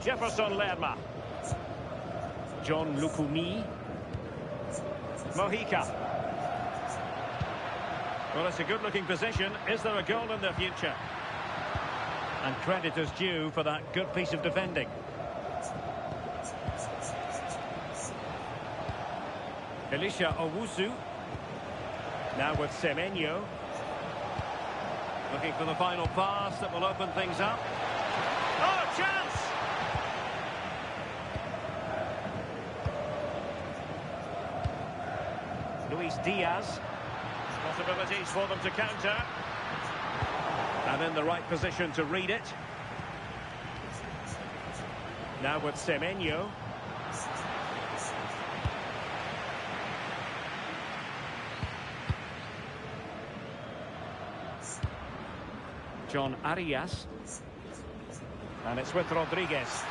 Jefferson Lerma. John Lukumi. Mojica. Well, it's a good-looking position. Is there a goal in the future? And credit is due for that good piece of defending. Elisha Owusu. Now with Semenyo. Looking for the final pass that will open things up. Oh, chance! Luis Diaz. Possibilities for them to counter. And in the right position to read it. Now with Semenyo. John Arias. And it's with Rodriguez.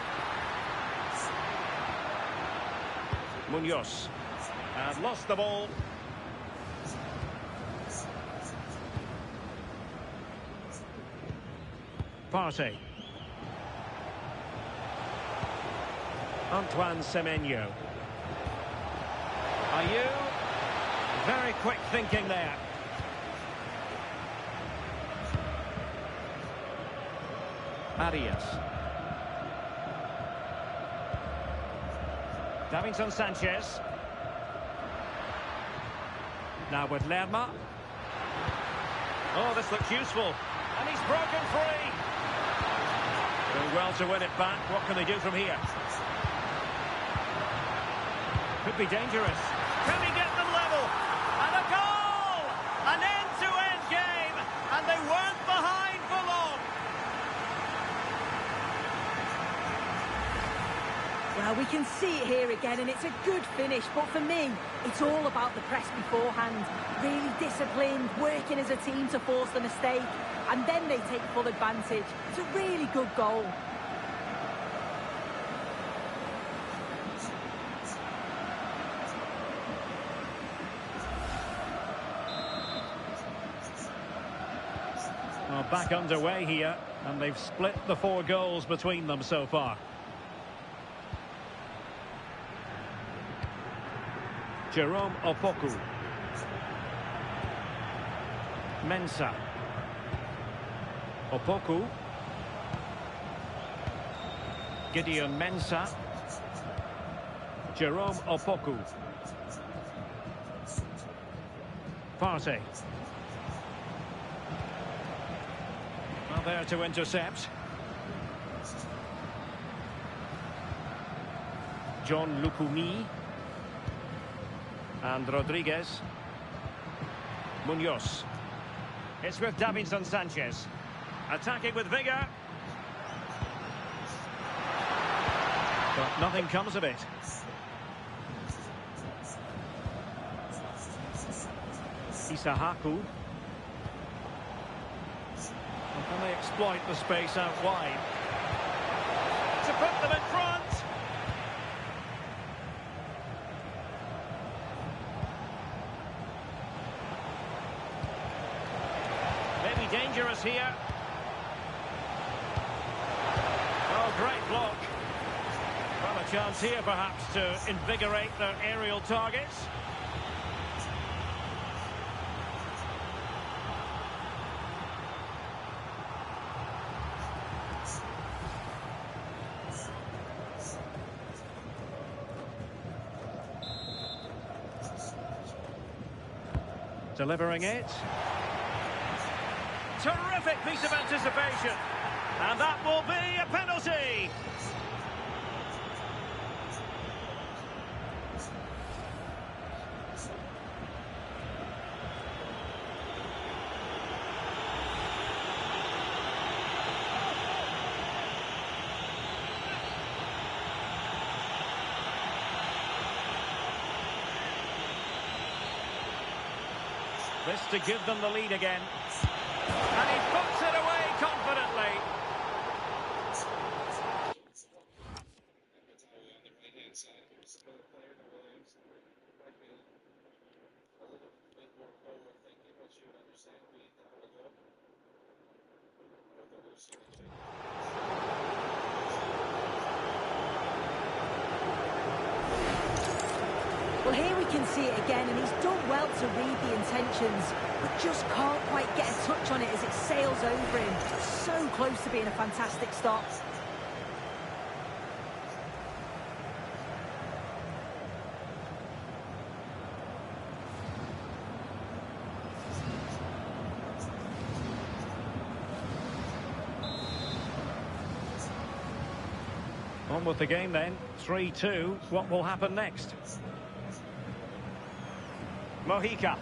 Munoz. And lost the ball. Partey. Antoine Semenyo. Ayew. Very quick thinking there. Arias. Davinson Sanchez. Now with Lerma. Oh, this looks useful. And he's broken free. Doing well to win it back. What can they do from here? Could be dangerous. Can he get them level? And a goal! An end-to-end game. And they weren't behind for long. Well, we can see it here again, and it's a good finish. But for me, it's all about the press beforehand. Really disciplined, working as a team to force the mistake. And then they take full advantage. It's a really good goal. Well, back underway here, and they've split the 4 goals between them so far. Jerome Opoku. Mensah. Opoku. Gideon Mensah. Jerome Opoku. Partey. Well, there to intercept. John Lukumi. And Rodriguez. Munoz. It's with Davinson Sanchez. Attacking with vigour. But nothing comes of it. Isahaku. Can they exploit the space out wide? To put them in front. Maybe dangerous here. Oh, great block. Well, a chance here perhaps to invigorate their aerial targets. Delivering it. Terrific piece of anticipation. And that will be a penalty. This to give them the lead again. And he puts it away confidently. Well, here we can see it again, and he's done well to read the intentions, but just can't quite get a touch on it as it sails over him. So close to being a fantastic stop. On with the game then, 3-2. What will happen next? Mojica.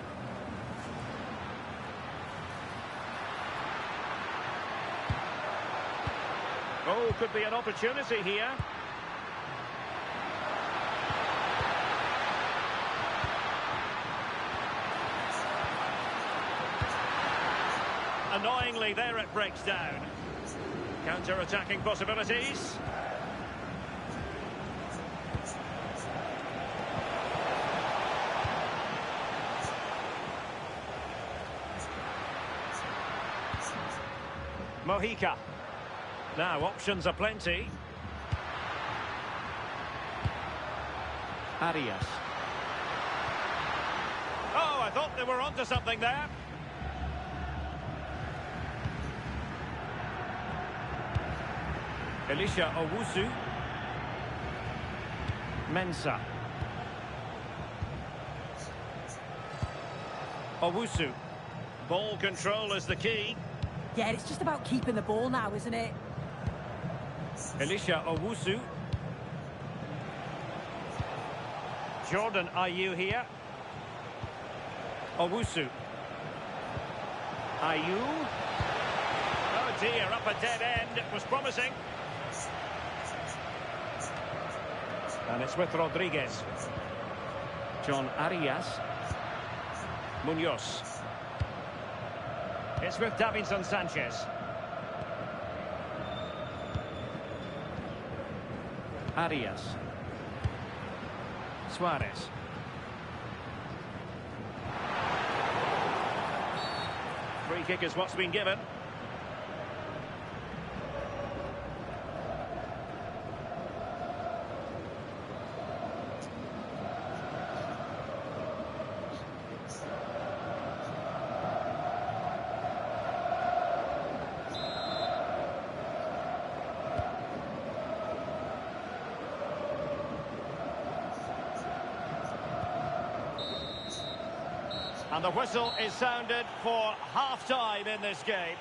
Oh, could be an opportunity here. Annoyingly, there it breaks down. Counter-attacking possibilities. Mojica. Now, options are plenty. Arias. Oh, I thought they were onto something there. Elisha Owusu. Mensah. Owusu. Ball control is the key. Yeah, it's just about keeping the ball now, isn't it? Elisha Owusu. Jordan Ayew here. Owusu. Ayew. Oh dear, up a dead end. It was promising. And it's with Rodriguez. John Arias. Munoz. It's with Davinson Sanchez. Arias. Suarez. Free kick is what's been given. And the whistle is sounded for half-time in this game.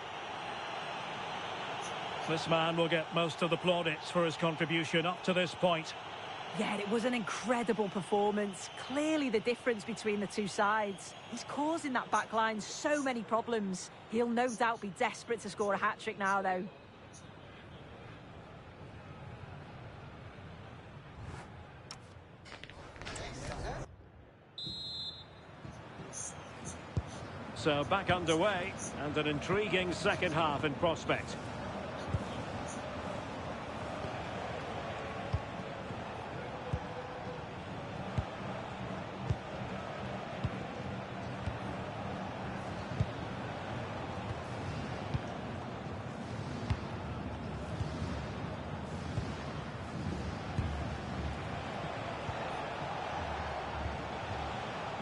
This man will get most of the plaudits for his contribution up to this point. Yeah, it was an incredible performance. Clearly the difference between the two sides. He's causing that back line so many problems. He'll no doubt be desperate to score a hat-trick now, though. So back underway, and an intriguing second half in prospect.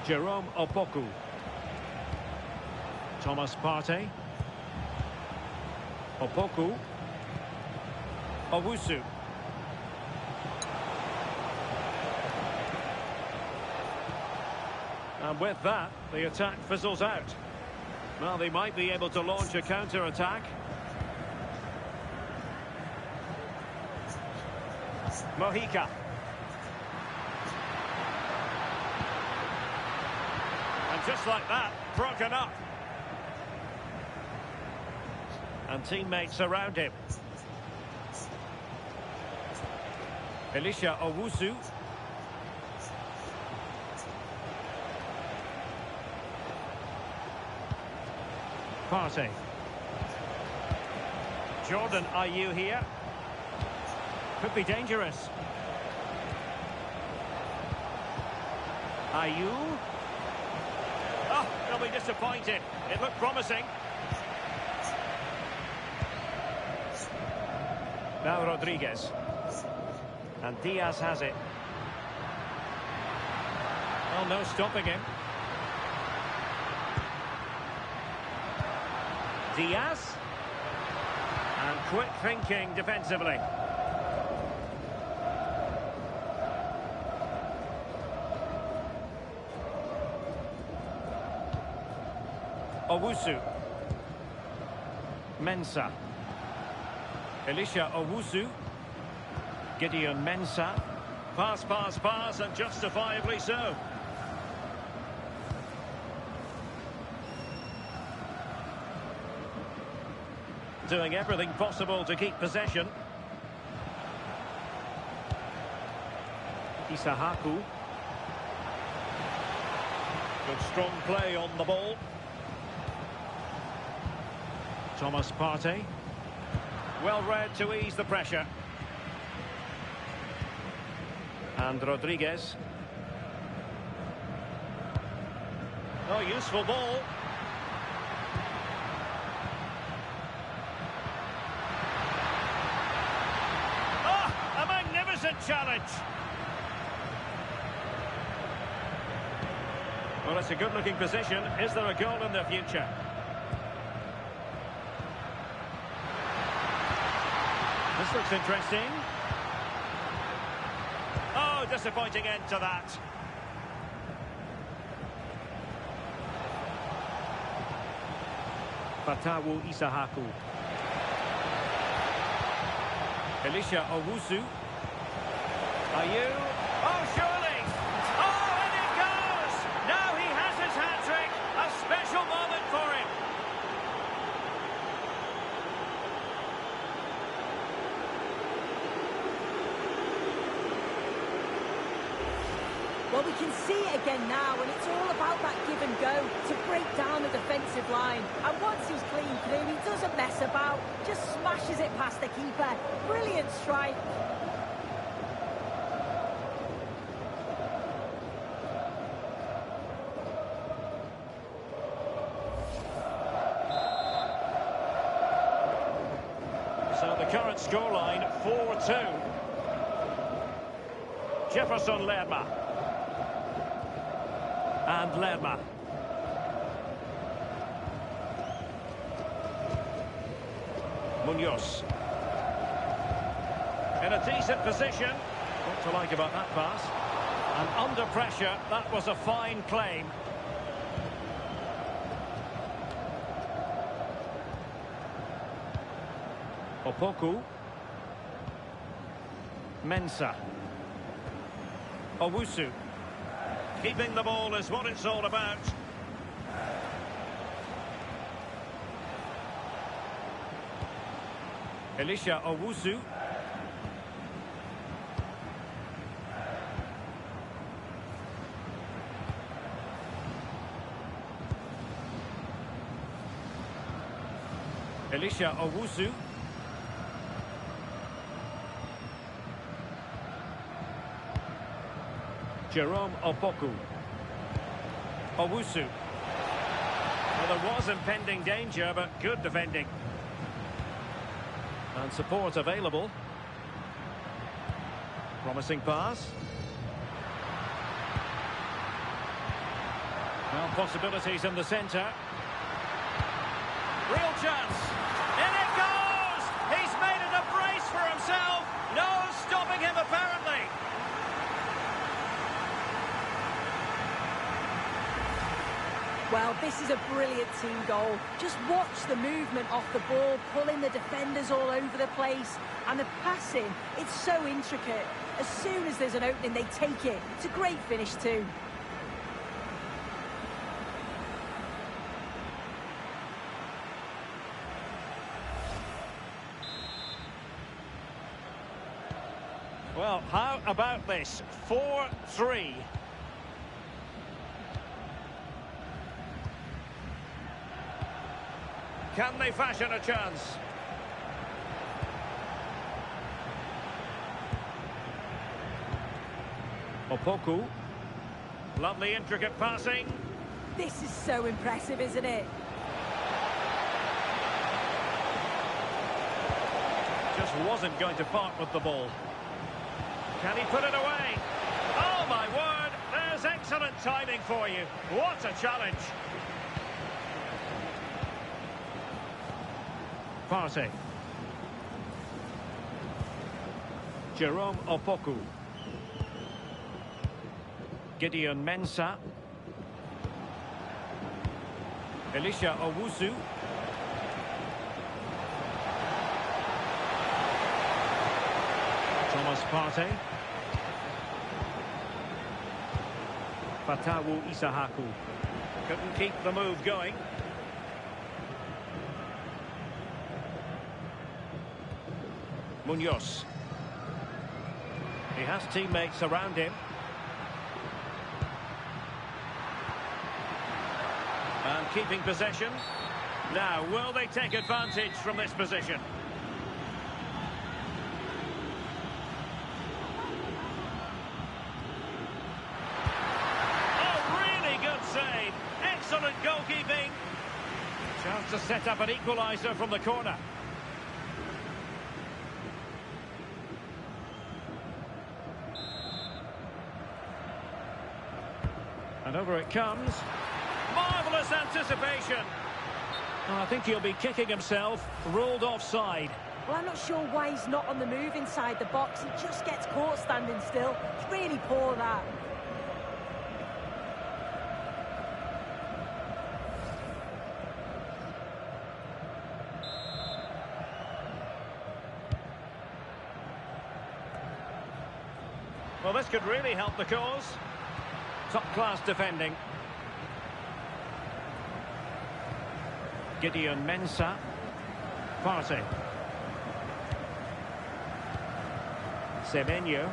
Jerome Opoku. Thomas Partey. Opoku. Owusu. And with that, the attack fizzles out. Well, they might be able to launch a counter-attack. Mojica. And just like that, broken up. And teammates around him. Elisha Owusu. Partey. Jordan Ayew here. Could be dangerous. Ayew. Oh, they'll be disappointed. It looked promising. Now Rodriguez. And Diaz has it. Well, no stopping him. Diaz. And quick thinking defensively. Owusu. Mensah. Elisha Owusu. Gideon Mensah. Pass, pass, pass, and justifiably so. Doing everything possible to keep possession. Isahaku. Good strong play on the ball. Thomas Partey. Well read to ease the pressure. And Rodriguez. Oh, useful ball. Oh, a magnificent challenge. Well, it's a good-looking position. Is there a goal in the future? This looks interesting. Oh, disappointing end to that. Fatawu Isahaku. Elisha Owusu. Ayew. Oh, surely. Oh, and it goes. Now he has his hat-trick. A special moment for him. Well, we can see it again now, and it's all about that give and go to break down the defensive line. And once he's clean through, he doesn't mess about, just smashes it past the keeper. Brilliant strike. So the current scoreline, 4-2. Jefferson Lerma. And Lerma. Munoz. In a decent position. What to like about that pass. And under pressure, that was a fine claim. Opoku. Mensah. Owusu. Keeping the ball is what it's all about. Elisha Owusu. Elisha Owusu. Jerome Opoku. Owusu. Well, there was impending danger, but good defending. And support available. Promising pass. Well, possibilities in the centre. Real chance. In it goes! He's made it a brace for himself. No stopping him, apparently. Well, this is a brilliant team goal. Just watch the movement off the ball, pulling the defenders all over the place. And the passing, it's so intricate. As soon as there's an opening, they take it. It's a great finish too. Well, how about this? 4-3. Can they fashion a chance? Opoku. Lovely intricate passing. This is so impressive, isn't it? Just wasn't going to part with the ball. Can he put it away? Oh, my word! There's excellent. Excellent timing for you. What a challenge. Partey. Jerome Opoku. Gideon Mensah. Elisha Owusu. Thomas Partey. Fatawu Isahaku. Couldn't keep the move going. Munoz. He has teammates around him. And keeping possession. Now, will they take advantage from this position? Oh, really good save. Excellent goalkeeping. Chance to set up an equaliser from the corner. And over it comes. Marvellous anticipation. Oh, I think he'll be kicking himself. Ruled offside. Well, I'm not sure why he's not on the move inside the box. He just gets caught standing still. It's really poor, that. Well, this could really help the cause. Top-class defending. Gideon Mensah. Partey. Semenyo.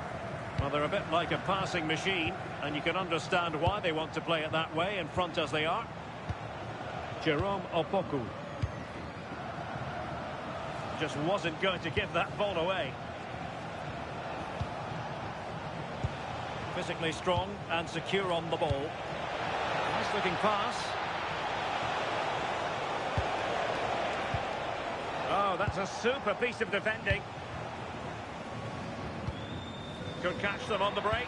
Well, they're a bit like a passing machine, and you can understand why they want to play it that way, in front as they are. Jerome Opoku. Just wasn't going to give that ball away. Physically strong and secure on the ball. Nice looking pass. Oh, that's a super piece of defending. Could catch them on the break.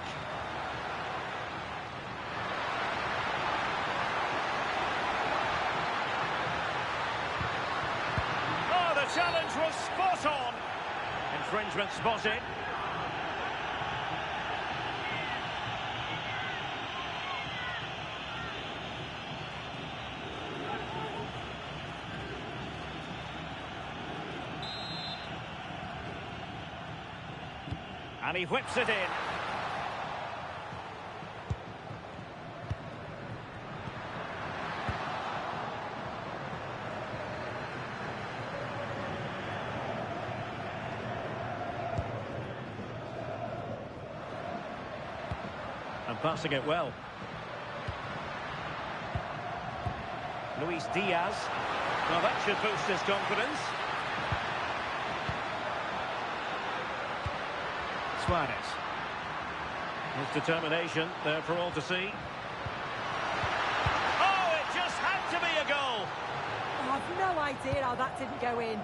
Oh, the challenge was spot on. Infringement spotted. And he whips it in. And passing it well. Luis Diaz. Well, that should boost his confidence. Suarez. His determination there for all to see. Oh, it just had to be a goal. Oh, I've no idea how that didn't go in.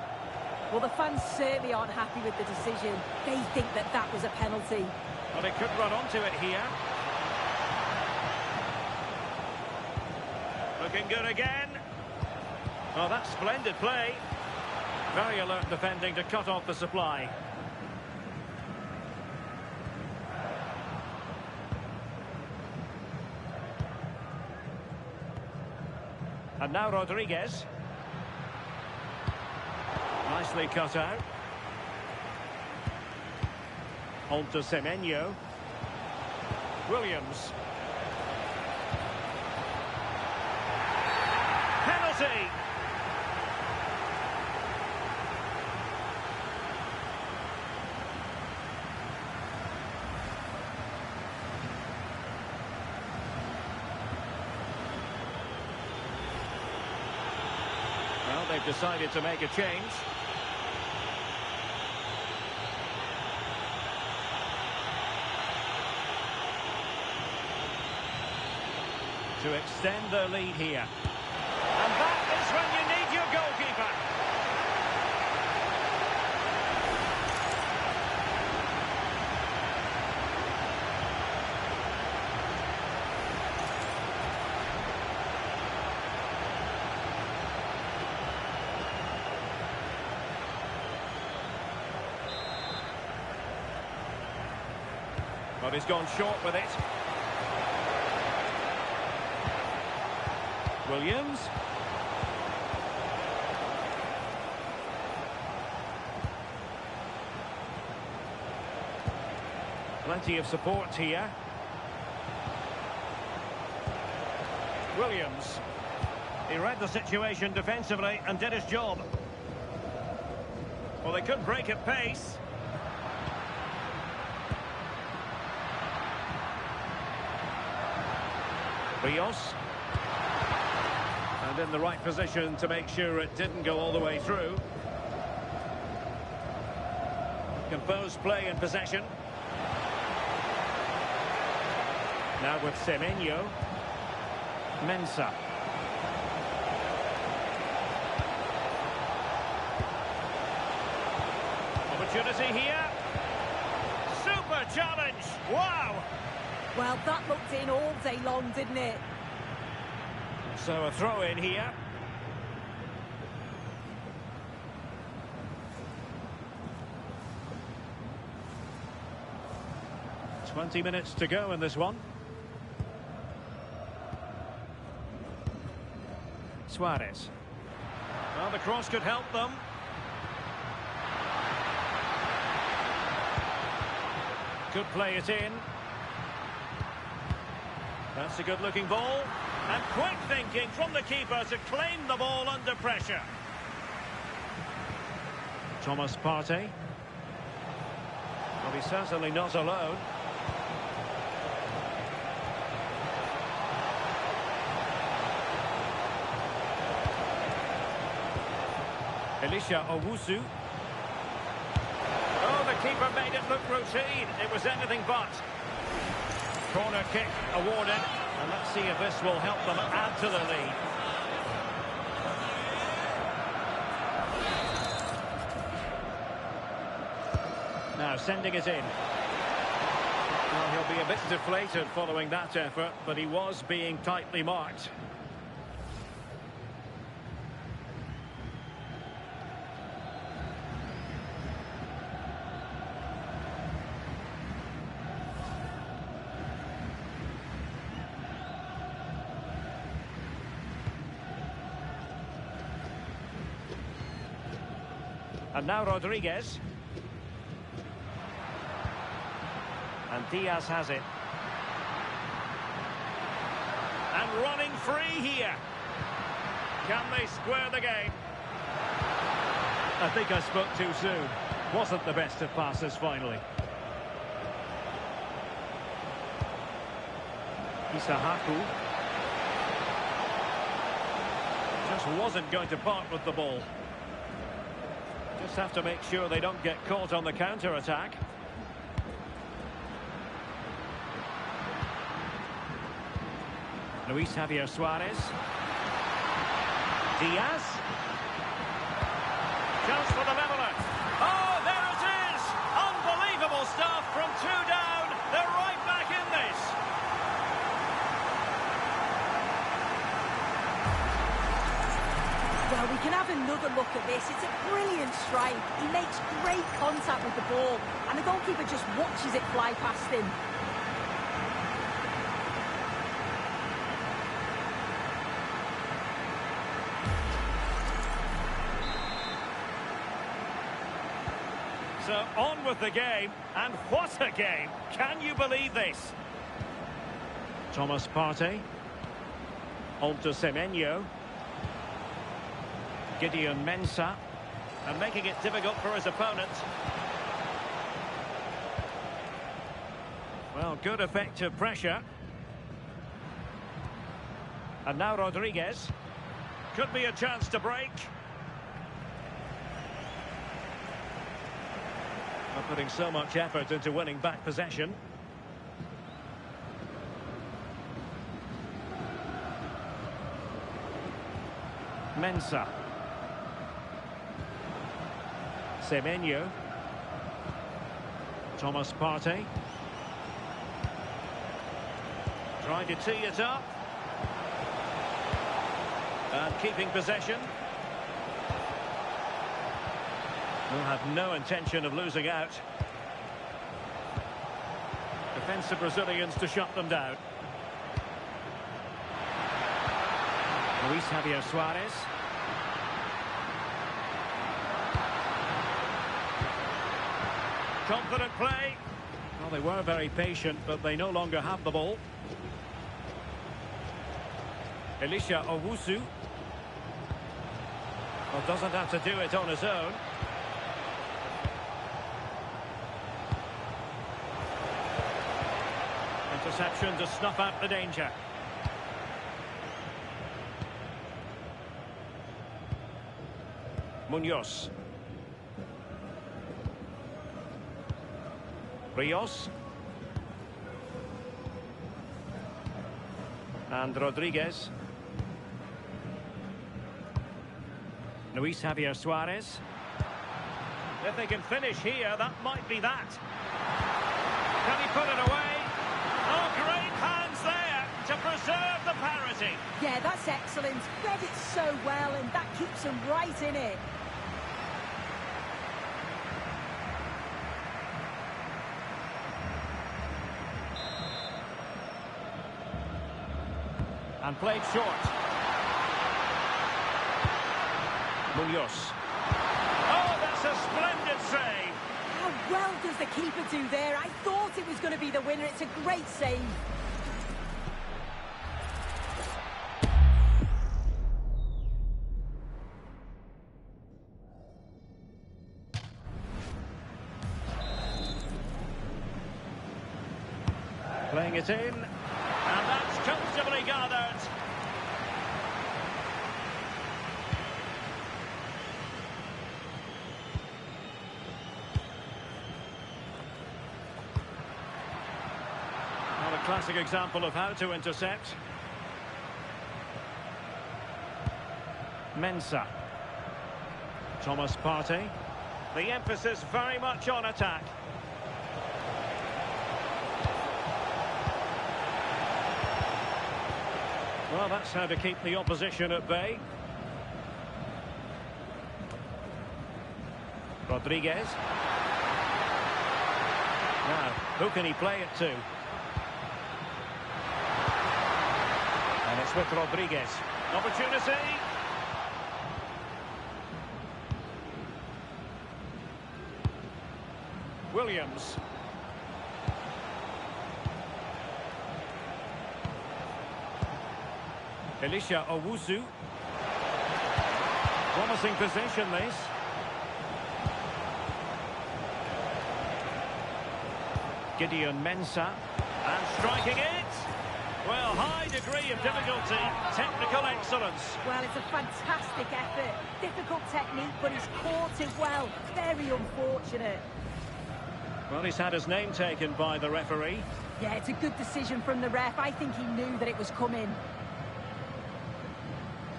Well, the fans certainly aren't happy with the decision. They think that that was a penalty. Well, they could run onto it here. Looking good again. Oh, that's splendid play. Very alert defending to cut off the supply. And now Rodriguez. Nicely cut out. On to Semenyo. Williams. Penalty! Well, they've decided to make a change. To extend their lead here. And that is when you need your goalkeeper. But he's gone short with it. Williams. Plenty of support here. Williams. He read the situation defensively and did his job. Well, they could break at pace. Rios. And in the right position to make sure it didn't go all the way through. Composed play in possession. Now with Semenyo. Mensah. Opportunity here. Super challenge. Wow. Well, that looked in all day long, didn't it? So a throw in here. "20 minutes to go in this one. Suarez. Well, the cross could help them. Could play it in. That's a good-looking ball. And quick thinking from the keeper to claim the ball under pressure. Thomas Partey. Well, he's certainly not alone. Elisha Owusu. Oh, the keeper made it look routine. It was anything but. Corner kick awarded. And let's see if this will help them add to the lead. Now sending it in. Well, he'll be a bit deflated following that effort, but he was being tightly marked. And now Rodriguez. And Diaz has it. And running free here. Can they square the game? I think I spoke too soon. Wasn't the best of passes finally. Isahaku. Just wasn't going to part with the ball. Just have to make sure they don't get caught on the counter-attack. Luis Javier Suarez. Diaz. Chance for the leveller. Oh, there it is! Unbelievable stuff from two down. They're right back in this. Well, we can have another look at this. It's a brilliant strike. He makes great contact with the ball, and the goalkeeper just watches it fly past him. So on with the game, and what a game! Can you believe this? Thomas Partey. On to Semenyo. Gideon Mensah. And making it difficult for his opponent. Well, good effective pressure. And now Rodriguez. Could be a chance to break. Not putting so much effort into winning back possession. Mensah. Semenyo. Thomas Partey. Trying to tee it up. And keeping possession. Will have no intention of losing out. defensive Brazilians to shut them down. Luis Javier Suarez. Confident play. Well, they were very patient, but they no longer have the ball. Elisha Owusu. Well, doesn't have to do it on his own. Interception to snuff out the danger. Munoz. Rios. And Rodriguez. Luis Javier Suarez. If they can finish here, that might be that. Can he put it away? Oh, great hands there to preserve the parity. Yeah, that's excellent. Read it so well, and that keeps him right in it. And played short. Munoz. Oh, that's a splendid save. How well does the keeper do there? I thought it was going to be the winner. It's a great save. Playing it in. And that's comfortably gathered. Not a classic example of how to intercept. Mensah. Thomas Partey. The emphasis very much on attack. Well, that's how to keep the opposition at bay. Rodriguez. Now, who can he play it to? And it's with Rodriguez. Opportunity. Williams. Elisha Owusu. Promising position, this. Gideon Mensah. And striking it. Well, high degree of difficulty. Technical excellence. Well, it's a fantastic effort. Difficult technique, but he's caught it well. Very unfortunate. Well, he's had his name taken by the referee. Yeah, it's a good decision from the ref. I think he knew that it was coming.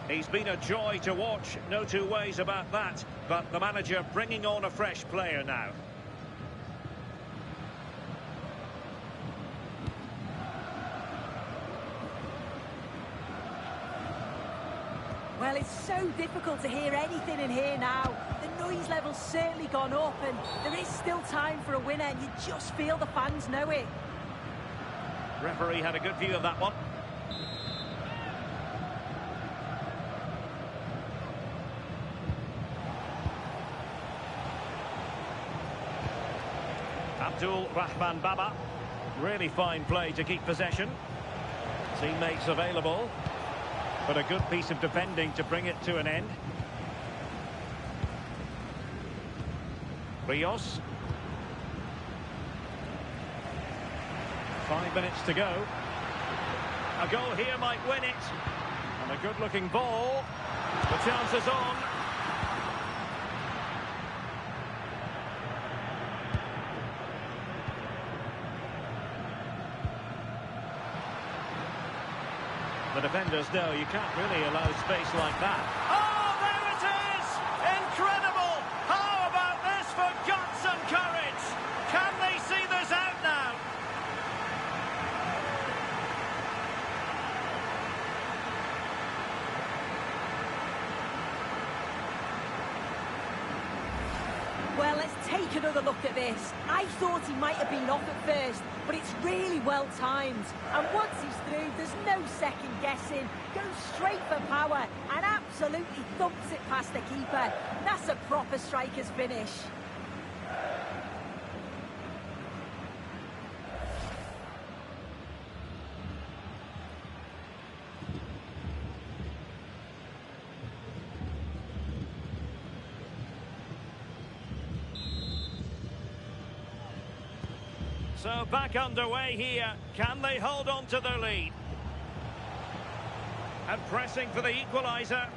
He's been a joy to watch, no two ways about that. But the manager bringing on a fresh player now. Well, it's so difficult to hear anything in here now. The noise level's certainly gone up, and there is still time for a winner, and you just feel the fans know it. Referee had a good view of that one. Abdul Rahman Baba. Really fine play to keep possession. Teammates available. But a good piece of defending to bring it to an end. Rios. 5 minutes to go. A goal here might win it. And a good-looking ball. The chance is on. The defenders know you can't really allow space like that. Oh, there it is! Incredible! How about this for guts and courage? Can they see this out now? Well, let's take another look at this. I thought he might have been off at first, but it's really well timed. And once he's through, there's no second guessing. Goes straight for power and absolutely thumps it past the keeper. That's a proper striker's finish. So back underway here. Can they hold on to their lead? And pressing for the equaliser.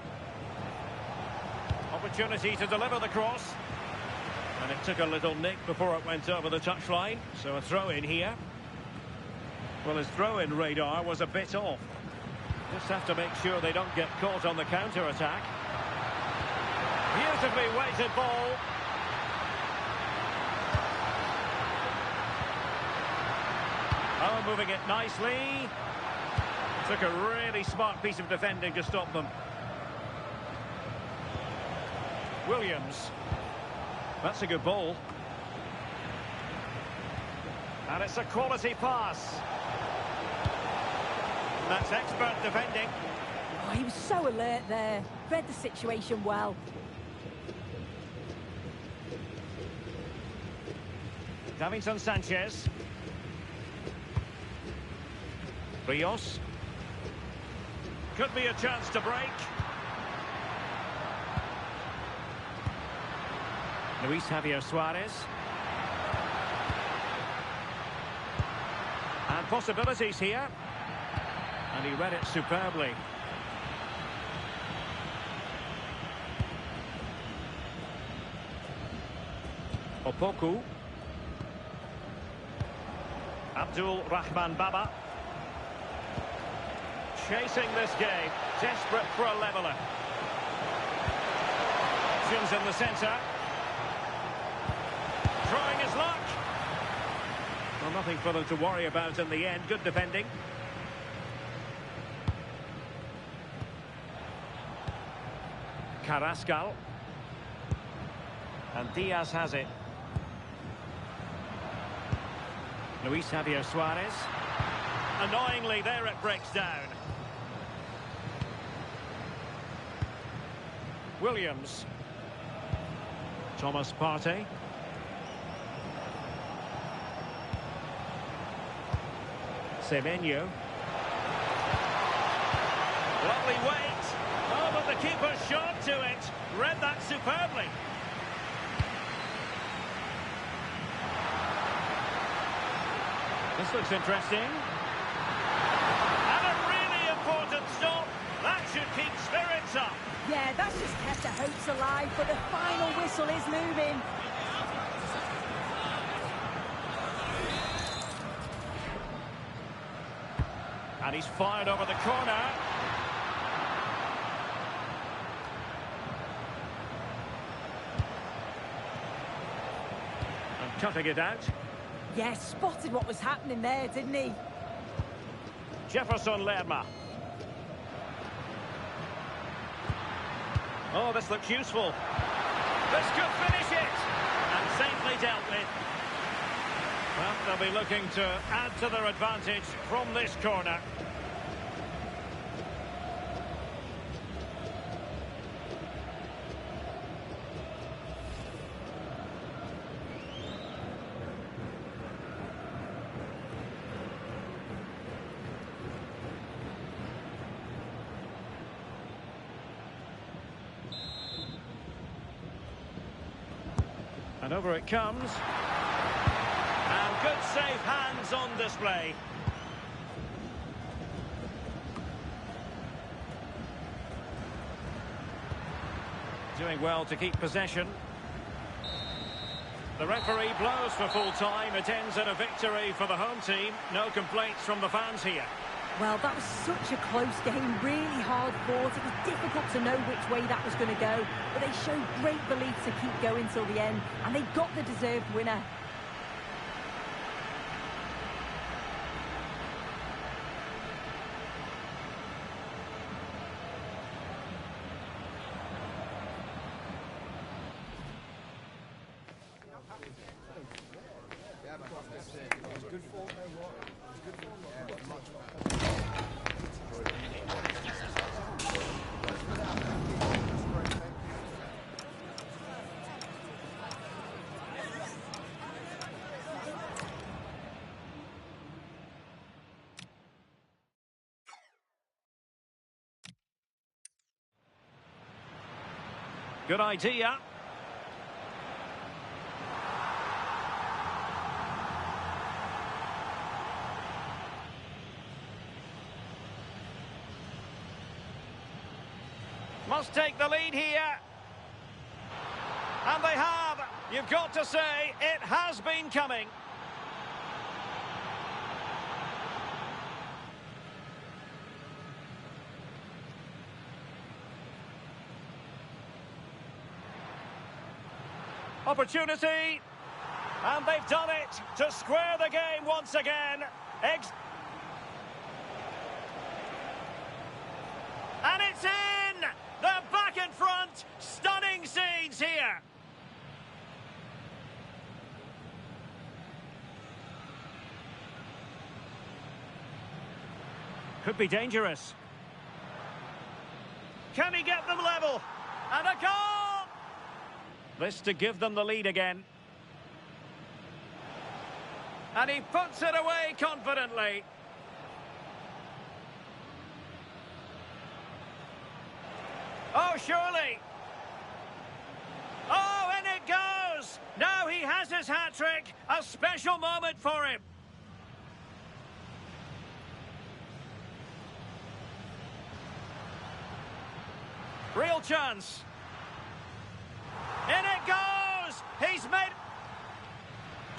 Opportunity to deliver the cross. And it took a little nick before it went over the touchline. So a throw in here. Well, his throw-in radar was a bit off. Just have to make sure they don't get caught on the counter-attack. Beautifully weighted ball. Oh, moving it nicely. Took a really smart piece of defending to stop them. Williams. That's a good ball. And it's a quality pass. That's expert defending. Oh, he was so alert there. Read the situation well. Davinson Sanchez. Rios. Could be a chance to break. Luis Javier Suarez. And possibilities here. And he read it superbly. Opoku. Abdul Rahman Baba. Chasing this game, desperate for a leveller. Options in the centre. Trying his luck. Well, nothing for them to worry about in the end. Good defending. Carrascal. And Diaz has it. Luis Javier Suarez. Annoyingly, there it breaks down. Williams. Thomas Partey. Semenyo. Lovely weight. Oh, but the keeper shot to it. Read that superbly. This looks interesting. And a really important stop. That should keep spirits up. Yeah, that's just kept the hopes alive, but the final whistle is moving. And he's fired over the corner. And cutting it out. Yeah, spotted what was happening there, didn't he? Jefferson Lerma. Oh, this looks useful. This could finish it. And safely dealt with. Well, they'll be looking to add to their advantage from this corner. And over it comes. And good safe hands on display. Doing well to keep possession. The referee blows for full time. It ends in a victory for the home team. No complaints from the fans here. Well, that was such a close game, really hard fought. It was difficult to know which way that was going to go, but they showed great belief to keep going till the end, and they got the deserved winner. Good idea. Must take the lead here. And they have. You've got to say, it has been coming. Opportunity, and they've done it to square the game once again. And it's in! They're back in front. Stunning scenes here. Could be dangerous. Can he get them level? And a goal! This to give them the lead again. And he puts it away confidently. Oh, surely. Oh, and it goes. Now he has his hat-trick. A special moment for him. Real chance. In it goes! He's made...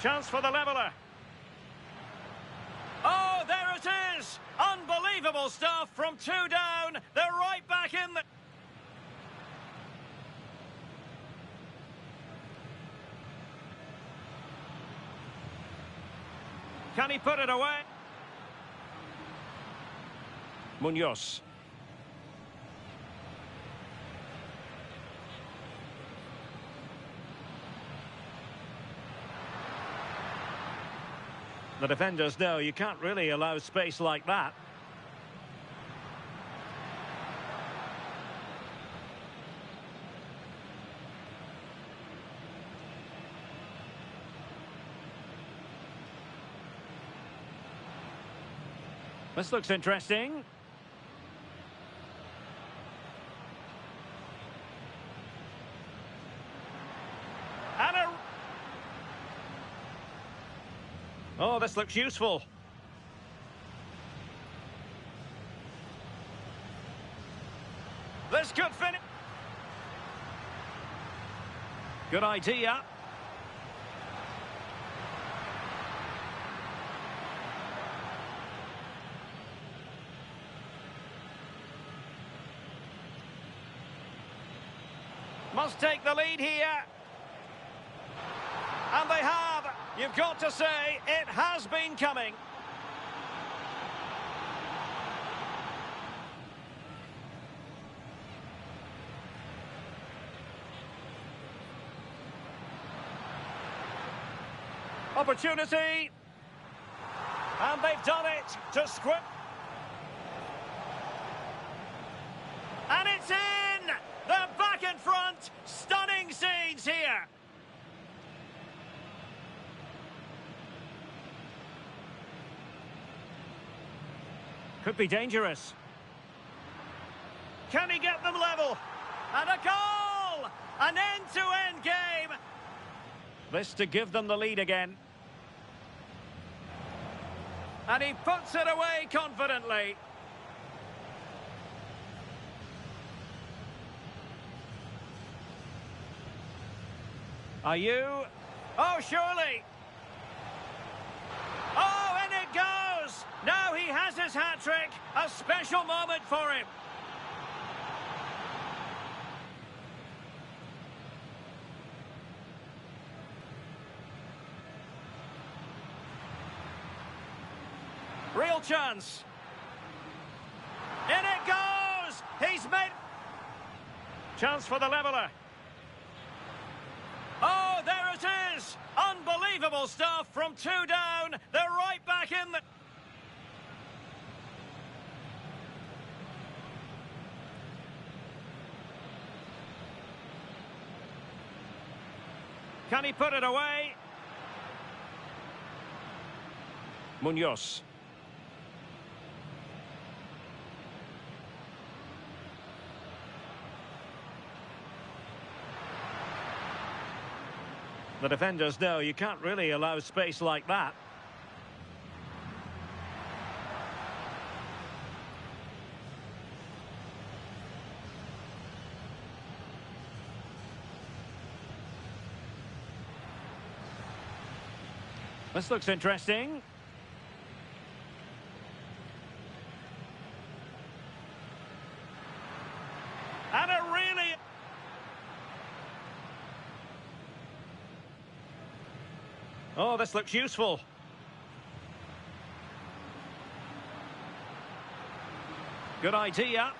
Chance for the leveller. Oh, there it is! Unbelievable stuff from 2 down. They're right back in the... Can he put it away? Munoz. The defenders know you can't really allow space like that. This looks interesting. And a... Oh, this looks useful. This could finish. Good idea. Must take the lead here. And they have. You've got to say, it has been coming. Opportunity. And they've done it to square. And it's in! They're back in front. Stunning scenes here. Could be dangerous. Can he get them level? And a goal! An end-to-end game. This to give them the lead again. And he puts it away confidently. Are you? Oh, surely. Oh, and it goes. Now he has his hat-trick. A special moment for him. Real chance. In it goes. He's made... Chance for the leveller. Oh, there it is. is. Unbelievable stuff from 2 down. They're right back in the... Can he put it away? Munoz. The defenders know you can't really allow space like that. This looks interesting. And a really... Oh, this looks useful. Good idea.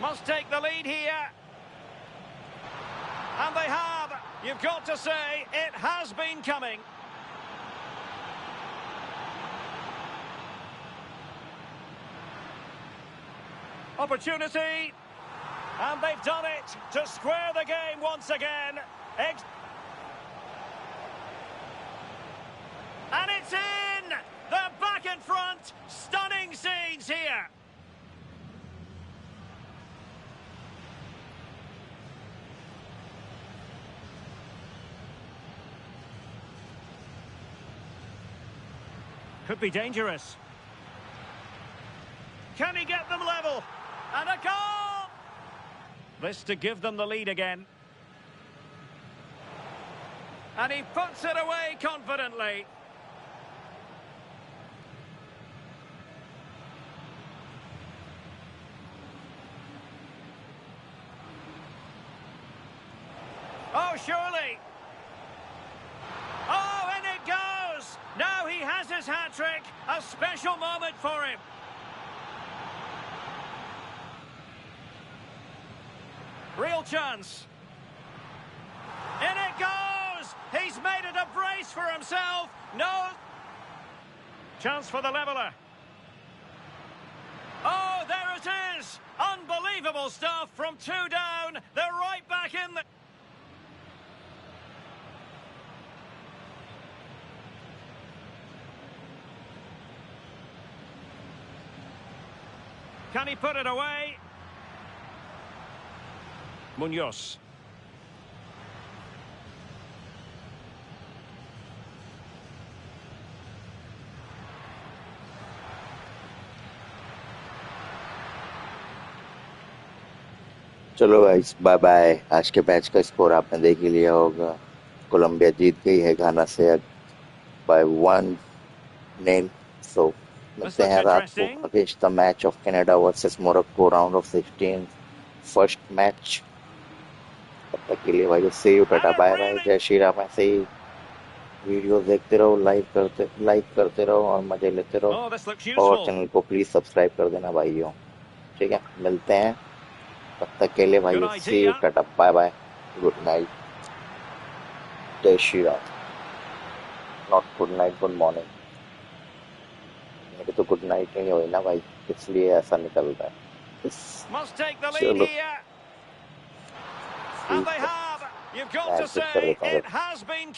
Must take the lead here. And they have. You've got to say, it has been coming. Opportunity. And they've done it to square the game once again. And it's in! They're back in front. Stunning scenes here. Could be dangerous. Can he get them level? And a goal! This to give them the lead again. And he puts it away confidently. Oh, surely. Oh, and it goes! Now he has his hat-trick. A special moment for him. Real chance. In it goes! He's made it a brace for himself. No. Chance for the leveller. Oh, there it is! Unbelievable stuff from 2 down. They're right back in the... Can he put it away? Munoz. चलो guys bye bye. आज के match का score आपने देख ही लिया होगा। Colombia जीत गई है घाना से बाय 1-0। सो मिलते हैं रात को against the match of Canada versus Morocco round of 16 first match. तब तक के लिए भाई से यू टाटा बाय बाय, जय श्री राम। ऐसे ही वीडियो देखते रहो, लाइक करते रहो और मजे लेते रहो। और चैनल को प्लीज सब्सक्राइब कर देना भाइयों, ठीक है। मिलते हैं, तब तक के लिए भाई से you tata bye bye, good night, जय Shri Ram. Not good night, good morning. मेरे तो गुड नाइट नहीं हुई ना भाई, इसलिए ऐसा निकल रहा है। चलो And they have. You've got to say, it has been...